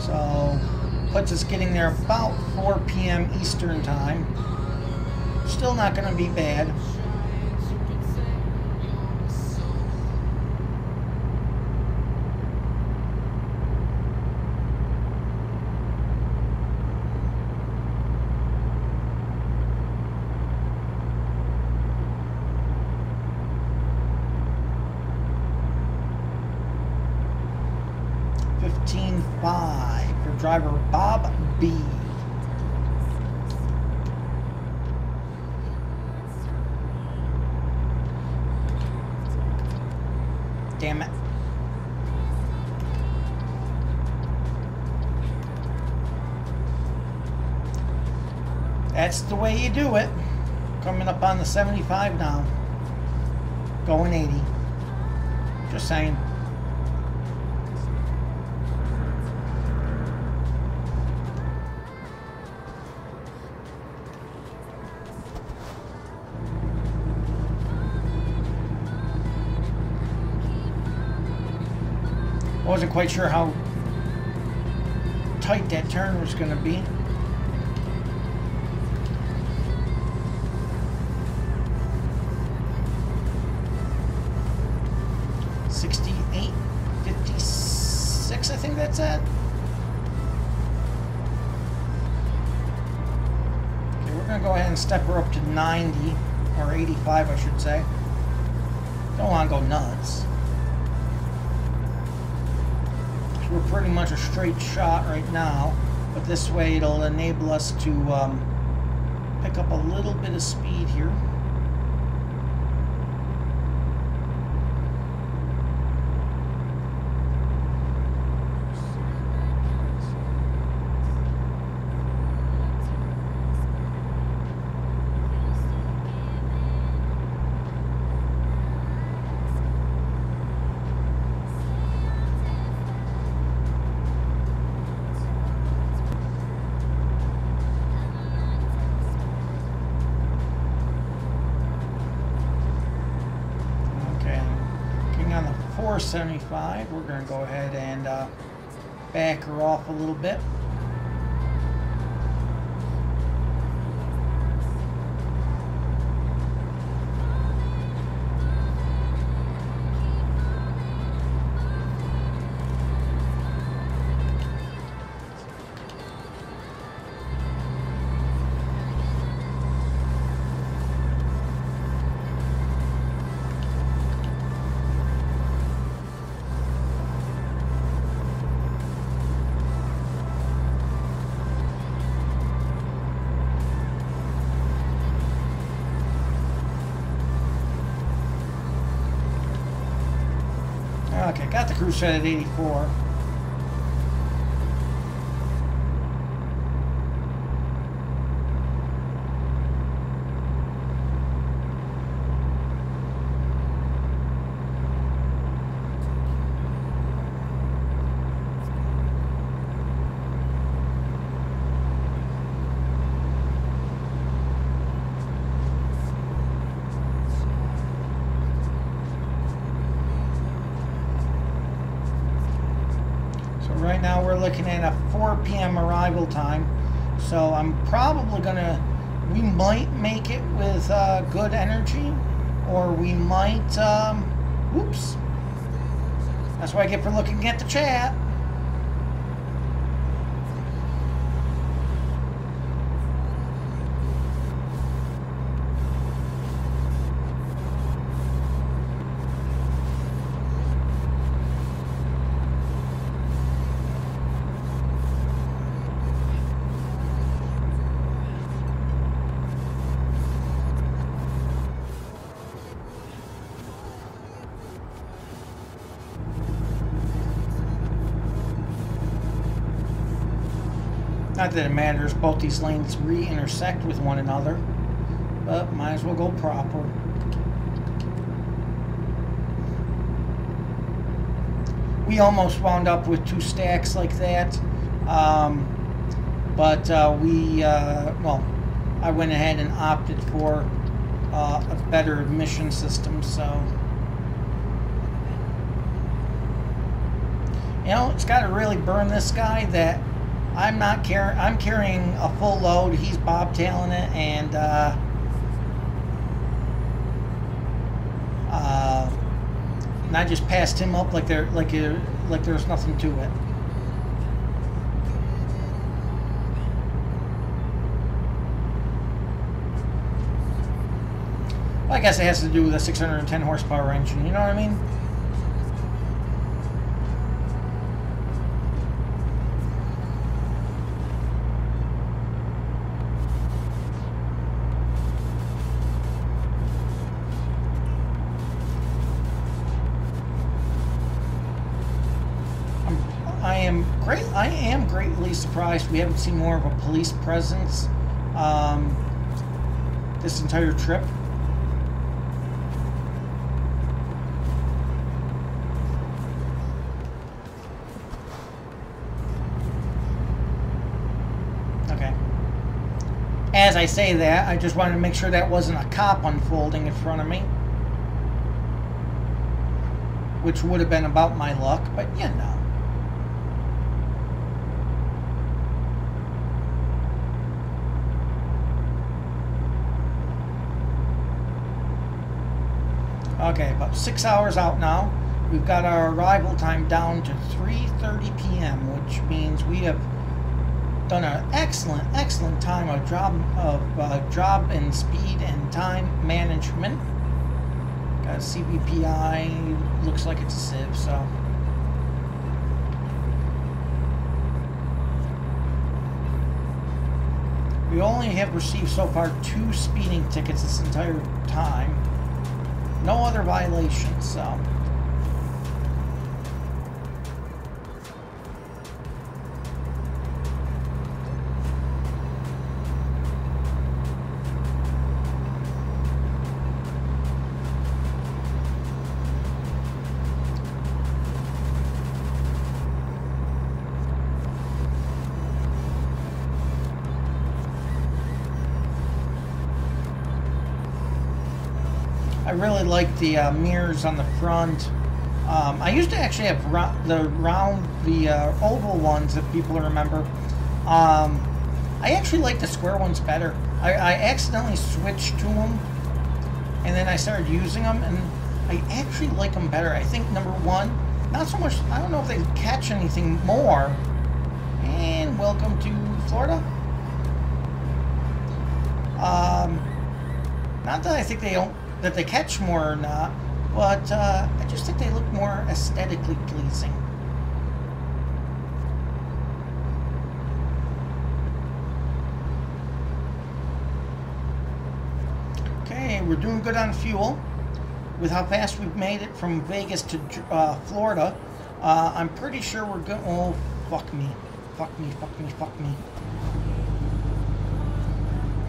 So, puts us getting there about 4 p.m. Eastern time. Still not going to be bad. For driver Bob B. Damn it. That's the way you do it. Coming up on the 75 now. Going 80. Just saying. I wasn't quite sure how tight that turn was going to be. .56, I think that's it. Okay, we're going to go ahead and step her up to 90, or 85, I should say. Don't want to go nuts. We're pretty much a straight shot right now, but this way it'll enable us to pick up a little bit of speed here. On the 475, we're going to go ahead and back her off a little bit. Okay, got the cruise set at 84. Right now we're looking at a 4 p.m. arrival time, so I'm probably gonna, we might make it with good energy, or we might, whoops, that's what I get for looking at the chat. Not that it matters, both these lanes re-intersect with one another, but might as well go proper. We almost wound up with 2 stacks like that, but well, I went ahead and opted for a better admission system, so. You know, it's got to really burn this guy that I'm carrying a full load. He's bobtailing it, and I just passed him up like there's nothing to it. Well, I guess it has to do with a 610 horsepower engine. You know what I mean? I am greatly surprised we haven't seen more of a police presence this entire trip. Okay. As I say that, I just wanted to make sure that wasn't a cop unfolding in front of me, which would have been about my luck, but you know. Okay, about 6 hours out now. We've got our arrival time down to 3:30 p.m., which means we have done an excellent time of job and speed and time management. Got a CBPI, looks like it's a sieve, so. We only have received so far 2 speeding tickets this entire time. No other violations, so. I really like the mirrors on the front. I used to actually have the oval ones, if people remember. I actually like the square ones better. I accidentally switched to them, and then I started using them, and I actually like them better. I think, number one, not so much, I don't know if they catch anything more. And welcome to Florida. Not that I think that they catch more or not, but I just think they look more aesthetically pleasing. Okay, we're doing good on fuel. With how fast we've made it from Vegas to Florida, I'm pretty sure we're going. Oh, fuck me. Fuck me, fuck me, fuck me.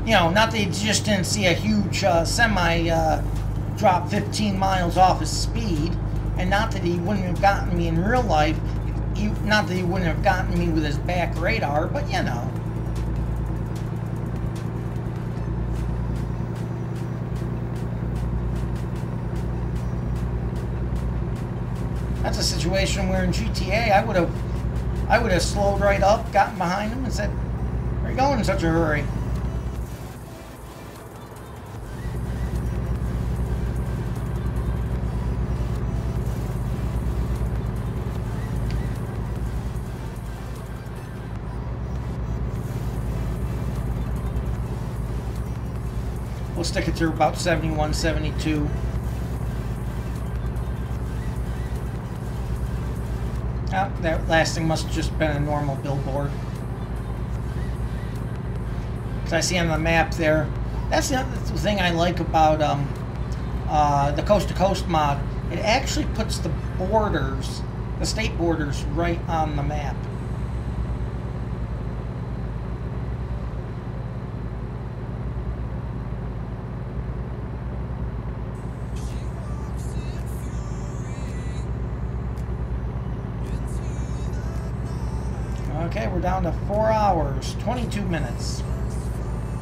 You know, not that you just didn't see a huge semi drop 15 miles off his speed, and not that he wouldn't have gotten me in real life, not that he wouldn't have gotten me with his back radar, but you know. That's a situation where in GTA I would have slowed right up, gotten behind him, and said, "Where are you going in such a hurry?" We'll stick it to about 71, 72. Oh, that last thing must have just been a normal billboard. Because I see on the map there. That's the other thing I like about the Coast to Coast mod. It actually puts the borders, the state borders, right on the map. Okay, we're down to 4 hours, 22 minutes.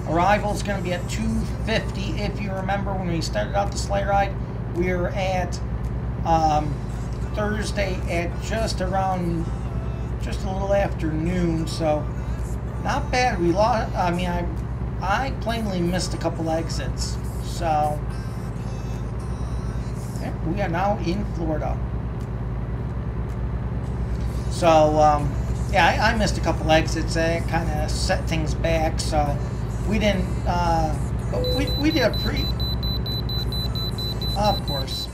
Arrival's going to be at 2:50. If you remember when we started out the sleigh ride, we were at Thursday at just a little after noon, so not bad. We lost, I mean, I plainly missed a couple exits, so okay, we are now in Florida. So, yeah, I missed a couple exits. It kind of set things back, so we didn't, but we did a of course.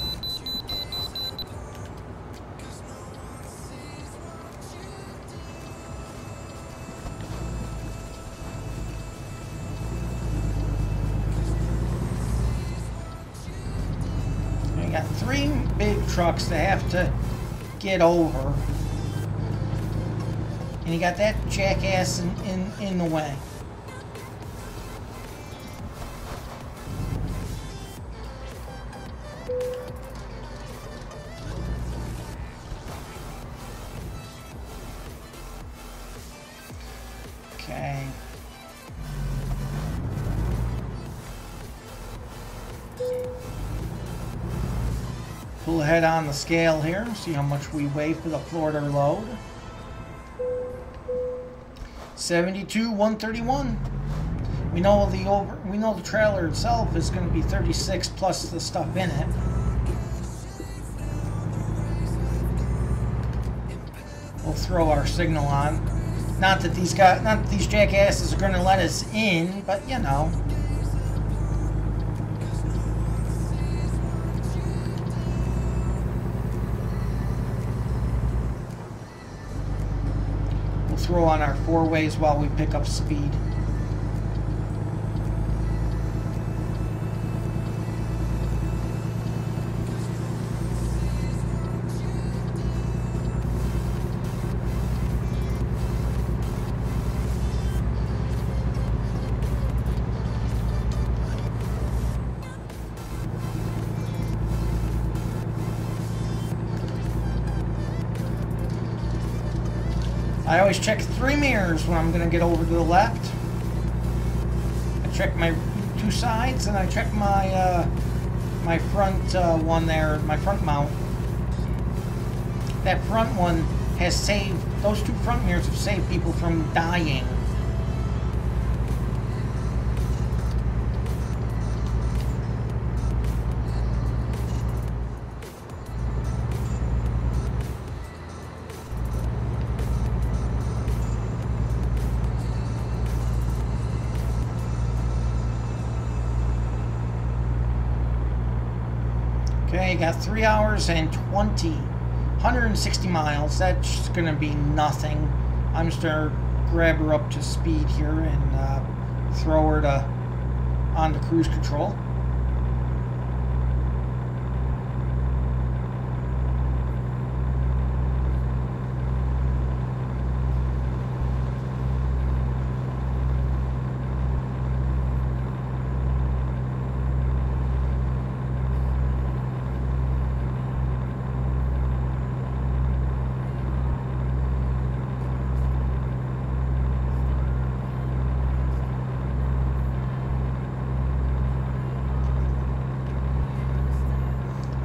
We got 3 big trucks that have to get over. And you got that jackass in the way. pull ahead on the scale here, see how much we weigh for the Florida load. 72,131. We know the trailer itself is going to be 36 plus the stuff in it. We'll throw our signal on. Not that these jackasses are going to let us in, but you know. We'll throw on our 4-ways while we pick up speed. I always check 3 mirrors when I'm going to get over to the left. I check my 2 sides, and I check my my front one there, my front mount. That front one has saved, those 2 front mirrors have saved people from dying. Okay, got 3 hours and 160 miles. That's going to be nothing. I'm just going to grab her up to speed here and throw her onto cruise control.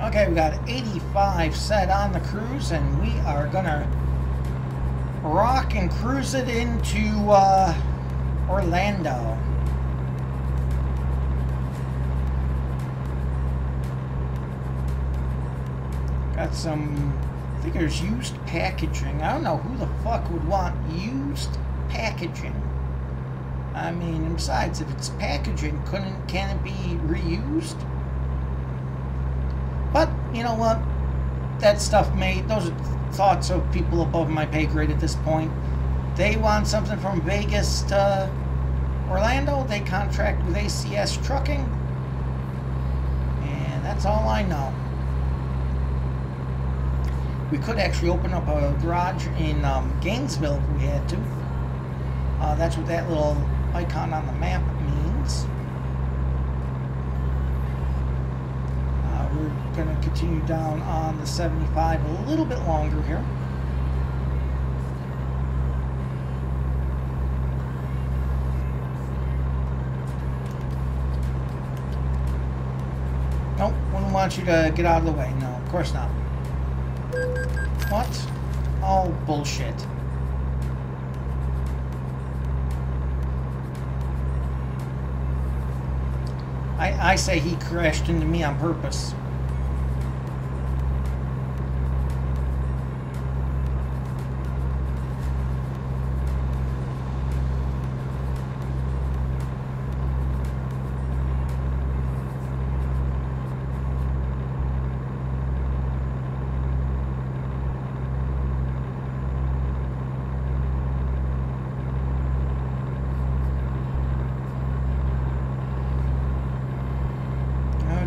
Okay, we got 85 set on the cruise, and we are gonna rock and cruise it into Orlando. Got some, I think there's used packaging. I don't know who the fuck would want used packaging. I mean, besides, if it's packaging, can it be reused? But, you know what? That stuff those are thoughts of people above my pay grade at this point. They want something from Vegas to Orlando. They contract with ACS Trucking. And that's all I know. We could actually open up a garage in Gainesville if we had to. That's what that little icon on the map means. We're going to continue down on the 75 a little bit longer here. Nope, wouldn't want you to get out of the way. No, of course not. What? Oh, bullshit. I say he crashed into me on purpose.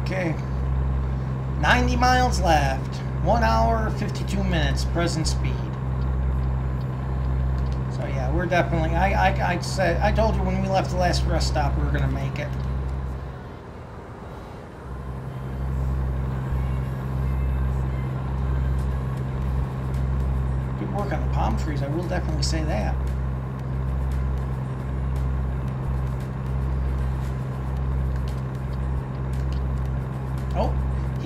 Okay, 90 miles left, 1 hour, 52 minutes, present speed. So yeah, we're definitely, I told you when we left the last rest stop we were going to make it. Good work on the palm trees, I will definitely say that.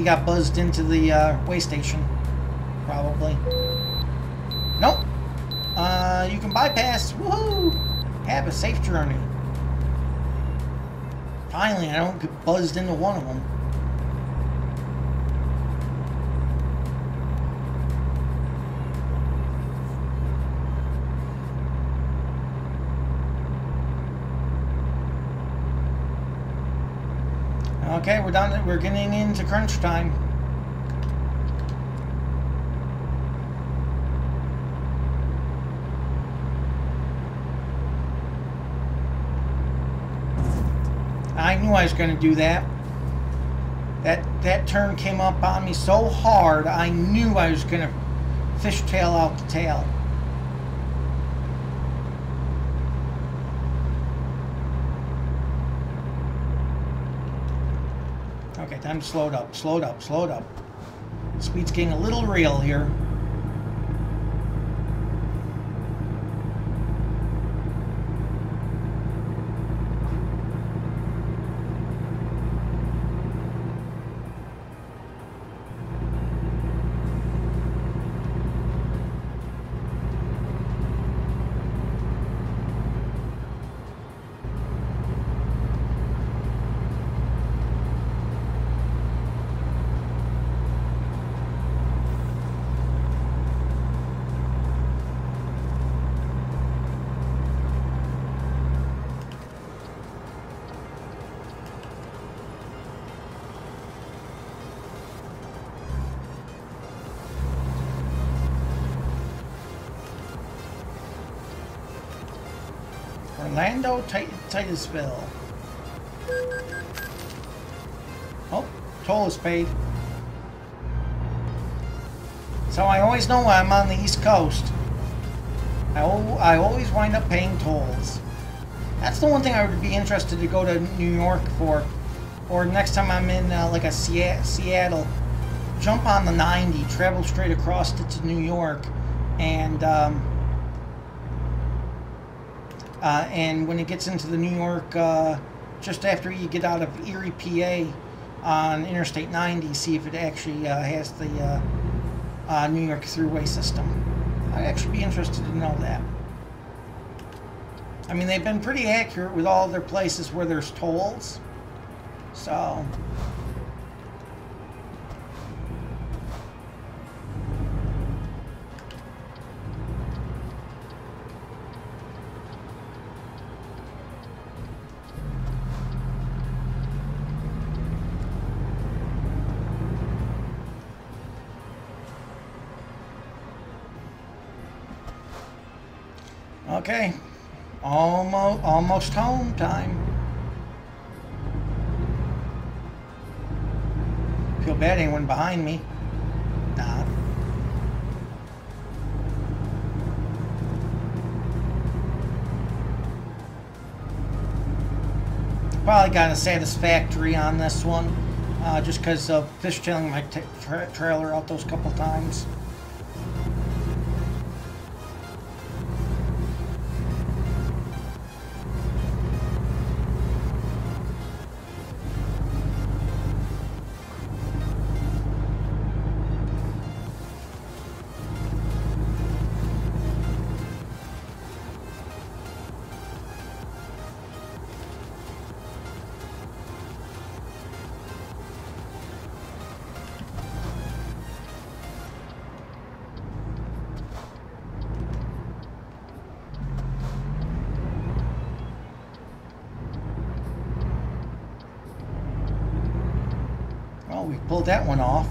he got buzzed into the way station, probably. Nope. You can bypass. Woohoo! Have a safe journey. Finally, I don't get buzzed into one of them. Okay, we're done. We're getting into crunch time. I knew I was going to do that. That turn came up on me so hard, I knew I was going to fishtail out the tail. Okay, time to slow it up, slow it up, slow it up. Speed's getting a little real here. Orlando, Titusville. Oh, toll is paid. So I always know when I'm on the East Coast. I always wind up paying tolls. That's the one thing I would be interested to go to New York for. Or next time I'm in like a Seattle, jump on the 90, travel straight across to New York, and when it gets into the New York, just after you get out of Erie, PA, on Interstate 90, see if it actually has the New York thruway system. I'd actually be interested to know that. I mean, they've been pretty accurate with all their places where there's tolls, so... Okay, almost home time. Feel bad anyone behind me. Nah. Probably got a satisfactory on this one, just because of fishtailing my trailer out those couple times. We pulled that one off.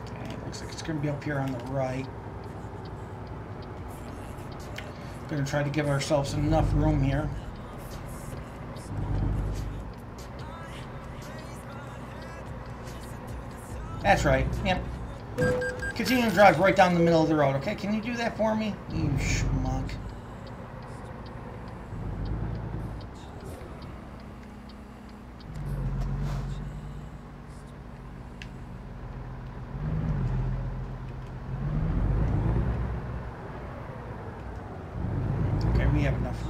Okay, looks like it's going to be up here on the right. Going to try to give ourselves enough room here. That's right. Yep. Continue to drive right down the middle of the road. Okay, can you do that for me? You schmuck. We have enough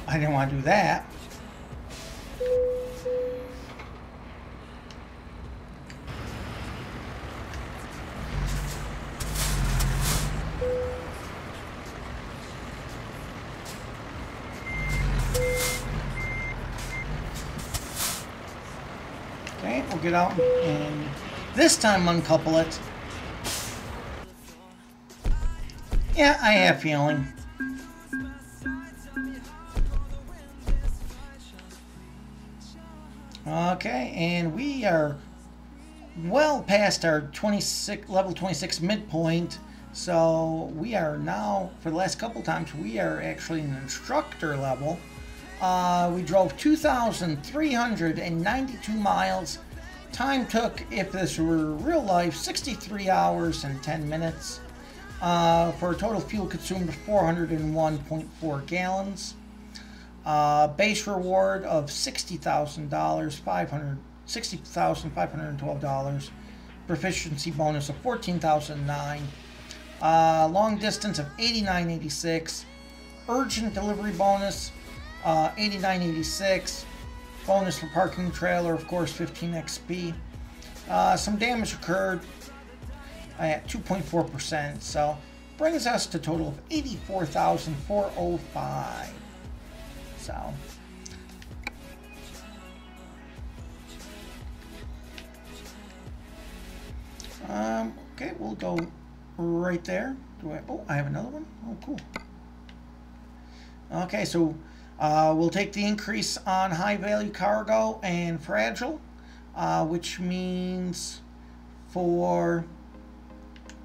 I didn't want to do that. Okay, we'll get out and this time uncouple it. Yeah, I have a feeling. Okay, and we are well past our level 26 midpoint, so we are now, for the last couple times, we are actually an instructor level. We drove 2,392 miles. Time took, if this were real life, 63 hours and 10 minutes. For a total fuel consumed of 401.4 gallons. Base reward of $60,000, $60,512. Proficiency bonus of $14,009. Long distance of $89.86. Urgent delivery bonus $89.86. Bonus for parking trailer, of course, 15 XP. Some damage occurred at 2.4%, so brings us to a total of 84,405. So, okay, we'll go right there. I have another one? Oh, cool. Okay, so we'll take the increase on high value cargo and fragile, which means for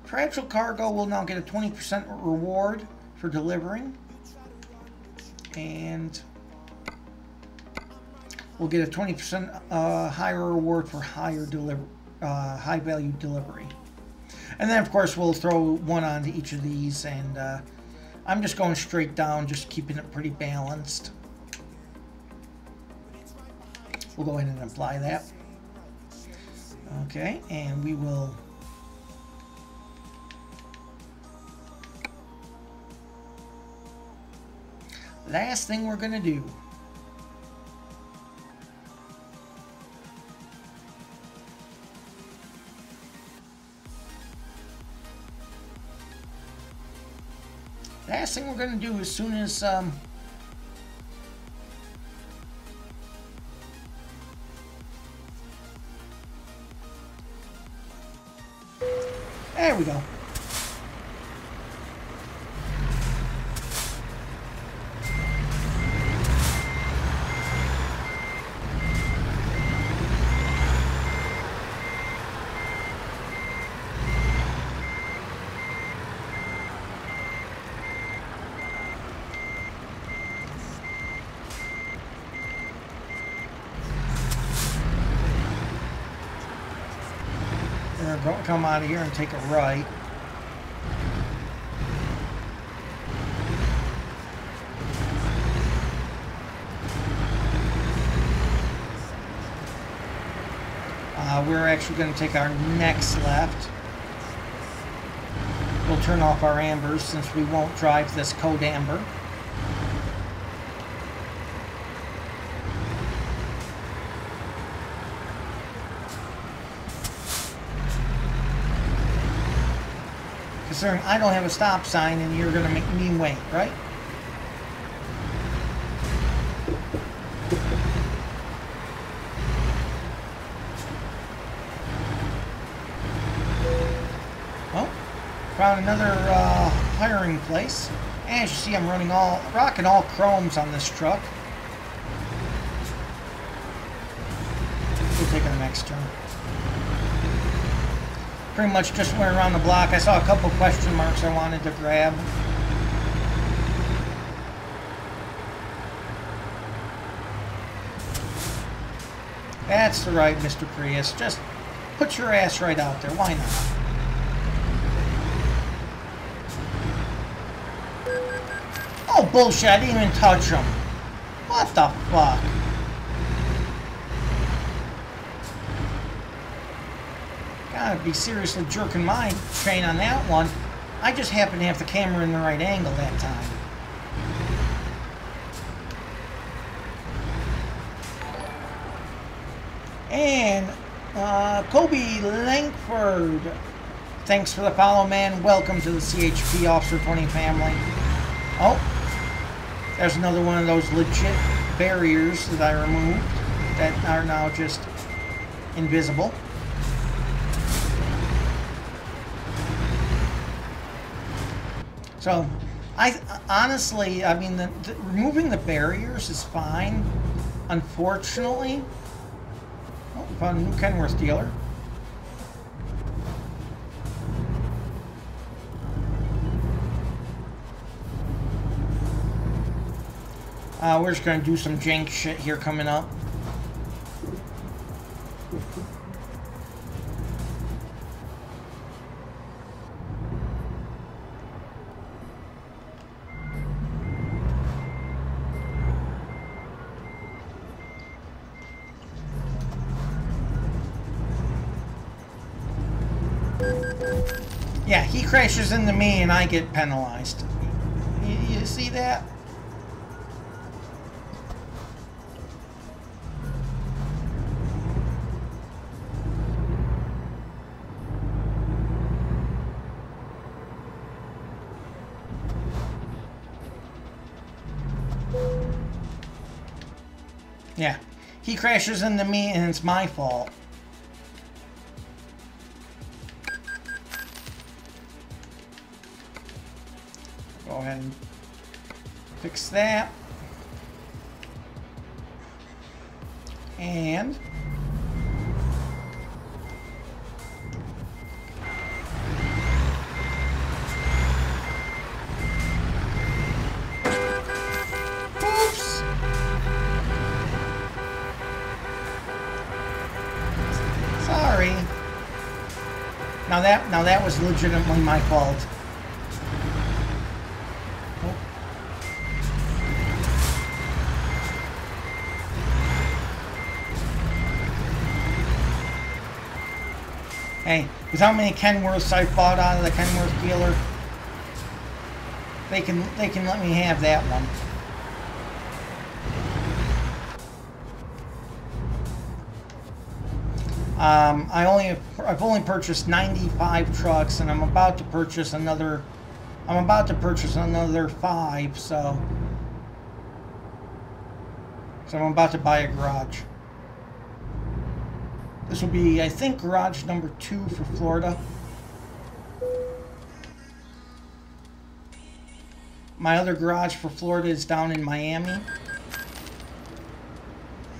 fragile cargo, we'll now get a 20% reward for delivering, and we'll get a 20% higher reward for high value delivery. And then, of course, we'll throw one onto each of these, and I'm just going straight down, just keeping it pretty balanced. We'll go ahead and apply that. Okay, and we will last thing we're gonna do. Last thing we're gonna do as soon as there we go. Come out of here and take a right. We're actually going to take our next left. We'll turn off our ambers since we won't drive this code amber. Considering I don't have a stop sign and you're going to make me wait, right? Well, found another hiring place. As you see, I'm rocking all chromes on this truck. We'll take our next turn. Pretty much just went around the block. I saw a couple question marks I wanted to grab. That's the right, Mr. Prius. Just put your ass right out there. Why not? Oh, bullshit. I didn't even touch him. What the fuck? Gotta be seriously jerking my chain on that one. I just happened to have the camera in the right angle that time. And Kobe Langford, thanks for the follow, man. Welcome to the CHP Officer 20 family. Oh, there's another one of those legit barriers that I removed that are now just invisible. So, honestly, I mean, removing the barriers is fine. Unfortunately, oh, we found a new Kenworth dealer. We're just going to do some jank shit here coming up. Yeah, he crashes into me and I get penalized. You see that? Yeah, he crashes into me and it's my fault. Go ahead and fix that. And oops. Sorry. Now that was legitimately my fault. Hey, with how many Kenworths I bought out of the Kenworth dealer, they can let me have that one. I've only purchased 95 trucks, and I'm about to purchase another 5, so I'm about to buy a garage. This will be, I think, garage number 2 for Florida. My other garage for Florida is down in Miami.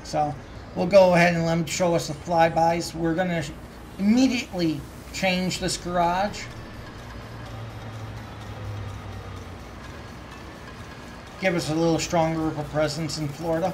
So we'll go ahead and let them show us the flybys. We're going to immediately change this garage. Give us a little stronger of a presence in Florida.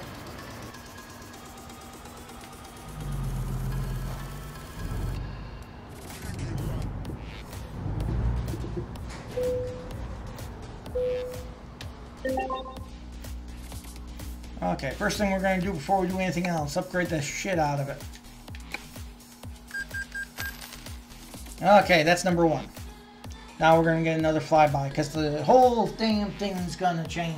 Okay, first thing we're going to do before we do anything else, upgrade the shit out of it. Okay, that's number 1. Now we're going to get another flyby, because the whole damn thing is going to change.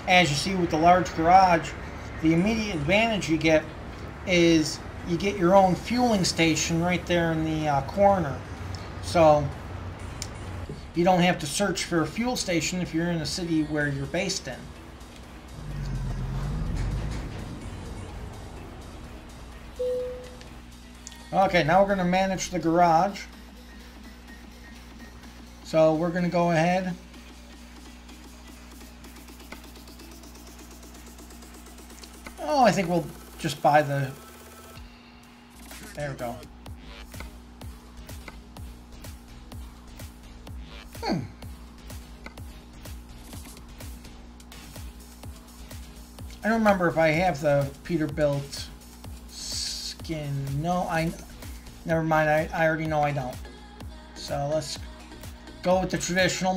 As you see with the large garage, the immediate advantage you get is you get your own fueling station right there in the corner. So you don't have to search for a fuel station if you're in a city where you're based in. Okay, now we're going to manage the garage. So we're going to go ahead. Oh, I think we'll just buy the... There we go. I don't remember if I have the Peterbilt skin. No, never mind. I already know I don't. So let's go with the traditional.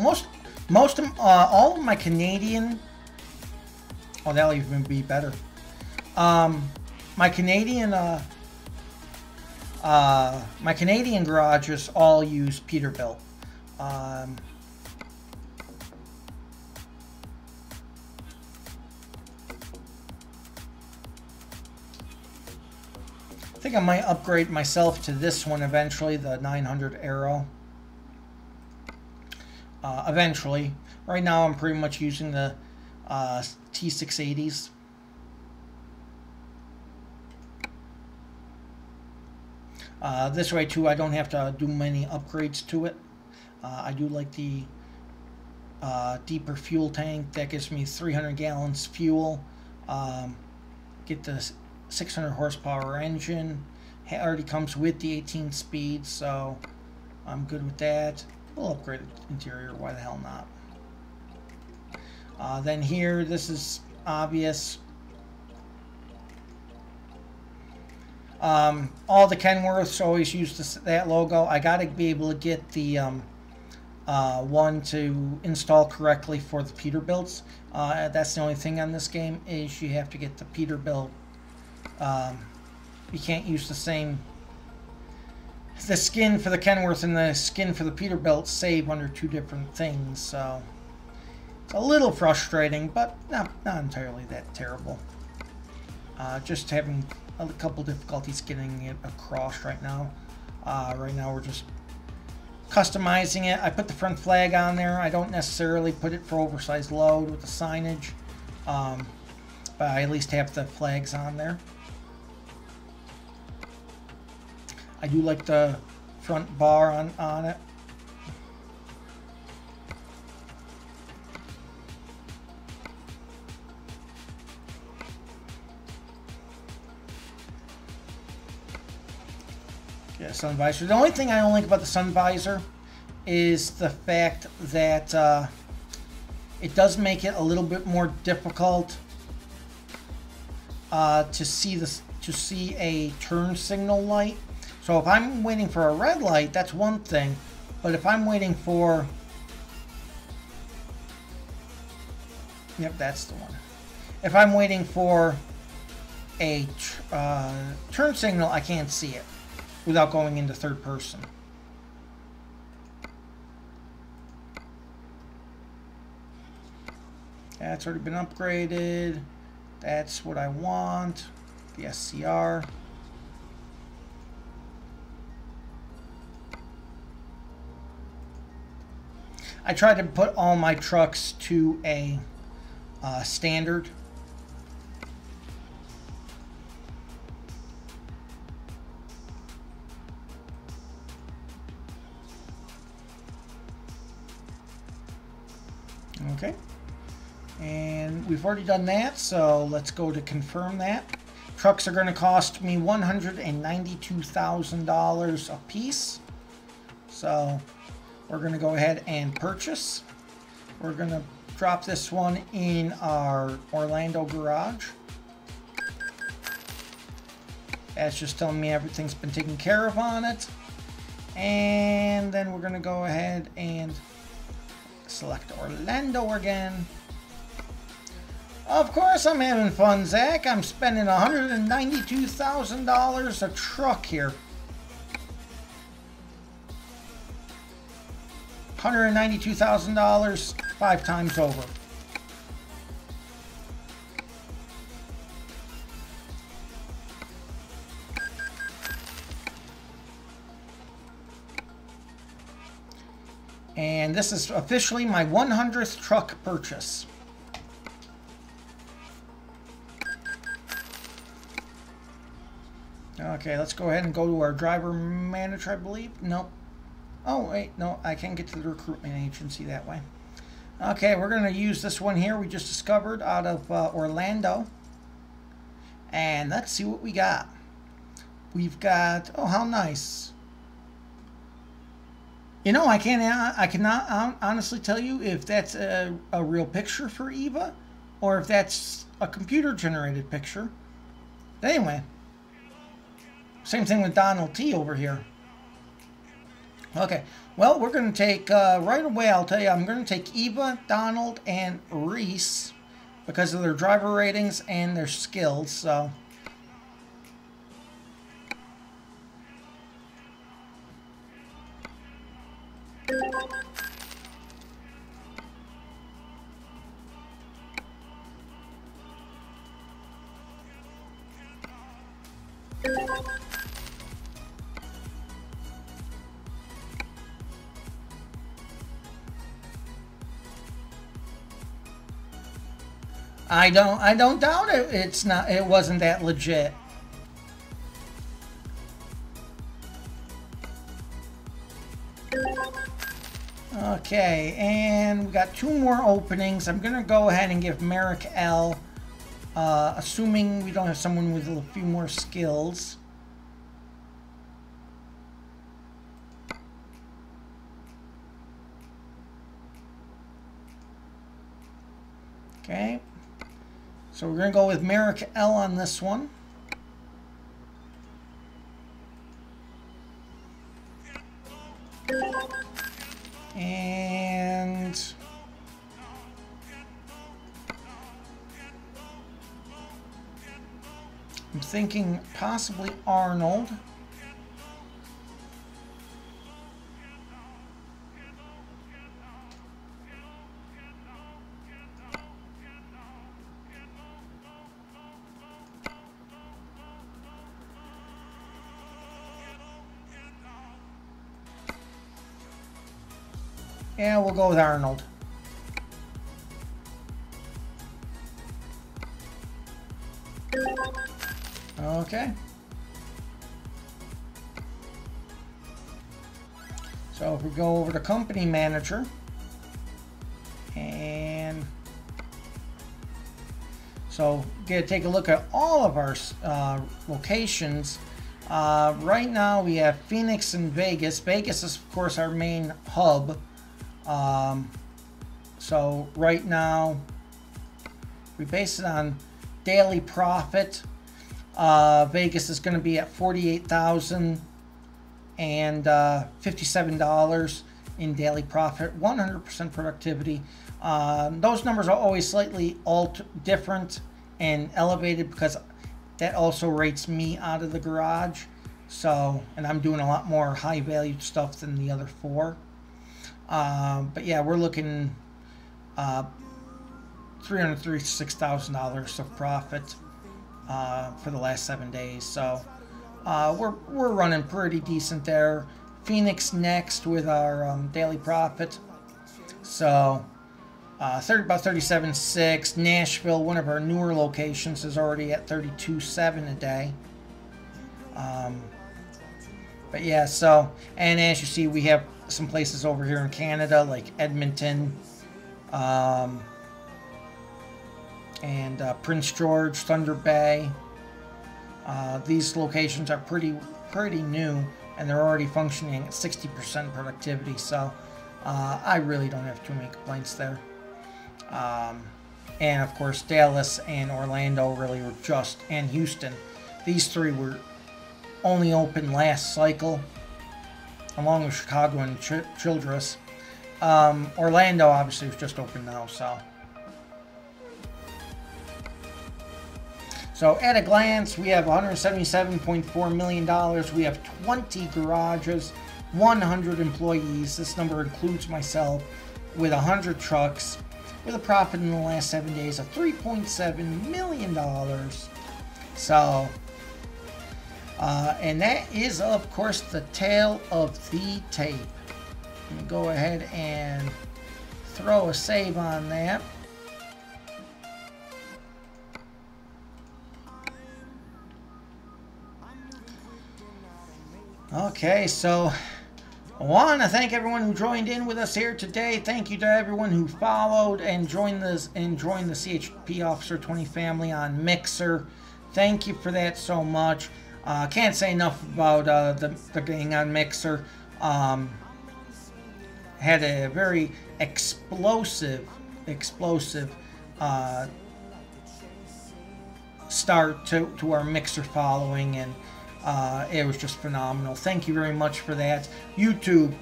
All of my Canadian. Oh, that'll even be better. My Canadian garages all use Peterbilt. I think I might upgrade myself to this one eventually, the 900 Aero. Eventually. Right now I'm pretty much using the T680s. This way too, I don't have to do many upgrades to it. I do like the deeper fuel tank. That gives me 300 gallons fuel. Get the 600 horsepower engine. It already comes with the 18 speed, so I'm good with that. We'll upgrade the interior, why the hell not? Then here, this is obvious. All the Kenworths always use that logo. I gotta be able to get the one to install correctly for the Peterbilts. That's the only thing on this game, is you have to get the Peterbilt. You can't use the same. The skin for the Kenworth and the skin for the Peterbilt save under two different things, so it's a little frustrating, but not entirely that terrible. Just having a couple difficulties getting it across right now. Right now we're just customizing it. I put the front flag on there. I don't necessarily put it for oversized load with the signage, but I at least have the flags on there. I do like the front bar on it. Yeah, sun visor. The only thing I don't like about the sun visor is the fact that it does make it a little bit more difficult to see a turn signal light. So if I'm waiting for a red light, that's one thing. But if I'm waiting for... Yep, that's the one. If I'm waiting for a turn signal, I can't see it without going into third person. That's already been upgraded. That's what I want. The SCR. I try to put all my trucks to a standard. Okay. And we've already done that, so let's go to confirm that. Trucks are going to cost me $192,000 a piece. So we're going to go ahead and purchase. We're going to drop this one in our Orlando garage. That's just telling me everything's been taken care of on it. And then we're going to go ahead and select Orlando again. Of course I'm having fun, Zach. I'm spending $192,000 a truck here. $192,000 5 times over. And this is officially my 100th truck purchase. Okay, let's go ahead and go to our driver manager, I believe. Nope. Oh, wait, no, I can't get to the recruitment agency that way. Okay, we're going to use this one here we just discovered out of Orlando. And let's see what we got. We've got, oh, how nice. You know, I cannot honestly tell you if that's a real picture for Eva or if that's a computer-generated picture. But anyway, same thing with Donald T over here. Okay, well, we're going to take, right away, I'll tell you, I'm going to take Eva, Donald, and Reese because of their driver ratings and their skills, so. I don't doubt it. It wasn't that legit. Okay, and we got 2 more openings. I'm gonna go ahead and give Merrick L, assuming we don't have someone with a few more skills. Okay, so we're gonna go with Merrick L on this one. And I'm thinking possibly Arnold. Yeah, we'll go with Arnold. Okay. So if we go over to company manager and so get to take a look at all of our locations. Right now we have Phoenix and Vegas. Vegas is of course our main hub. So right now we base it on daily profit. Vegas is going to be at $48,057 in daily profit, 100% productivity. Those numbers are always slightly different and elevated because that also rates me out of the garage. So, and I'm doing a lot more high valued stuff than the other 4. But yeah, we're looking $336,000 of profit for the last 7 days. So we're running pretty decent there. Phoenix next with our daily profit. So about 37.6. Nashville, one of our newer locations, is already at 32.7 a day. But yeah, so, and as you see, we have some places over here in Canada like Edmonton, and Prince George, Thunder Bay. These locations are pretty new, and they're already functioning at 60% productivity. So I really don't have too many complaints there. And of course, Dallas and Orlando really were and Houston. These 3 were only open last cycle, along with Chicago and Childress. Orlando obviously was just open now, so. So at a glance, we have $177.4 million. We have 20 garages, 100 employees. This number includes myself, with 100 trucks, with a profit in the last 7 days of $3.7 million. So, and that is, of course, the tale of the tape. Let me go ahead and throw a save on that. Okay, so I want to thank everyone who joined in with us here today. Thank you to everyone who followed and joined the CHP Officer 20 family on Mixer. Thank you for that so much. Can't say enough about the gang on Mixer. Had a very explosive start to our Mixer following, and It was just phenomenal. Thank you very much for that. YouTube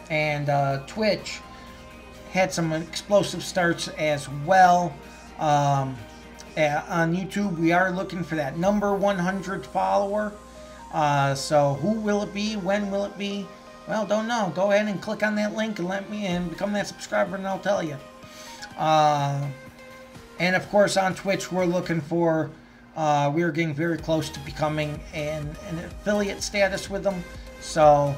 and Twitch had some explosive starts as well. On YouTube, we are looking for that number 100 follower. So who will it be? When will it be? Well, don't know. Go ahead and click on that link and let me in. Become that subscriber and I'll tell you. And of course on Twitch, we're looking for, we are getting very close to becoming an affiliate status with them. So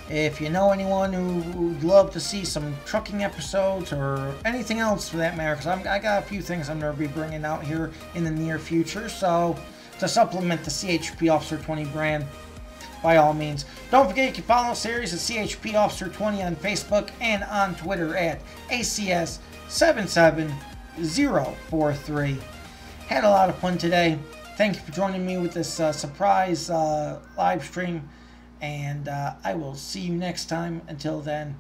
if you know anyone who would love to see some trucking episodes or anything else for that matter, because I got a few things I'm going to be bringing out here in the near future. So to supplement the CHP Officer 20 brand, by all means. Don't forget you can follow series at CHP Officer 20 on Facebook and on Twitter at ACS77043. Had a lot of fun today. Thank you for joining me with this surprise live stream. And I will see you next time. Until then,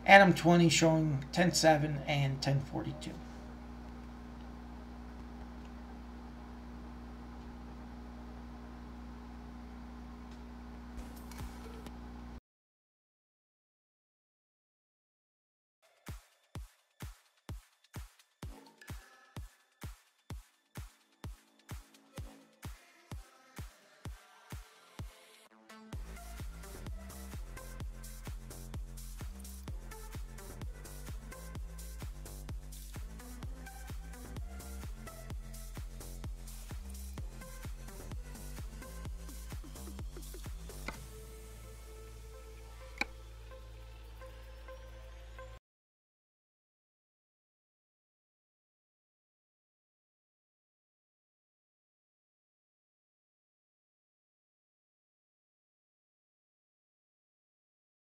Adam 20 showing 10.7 and 10.42.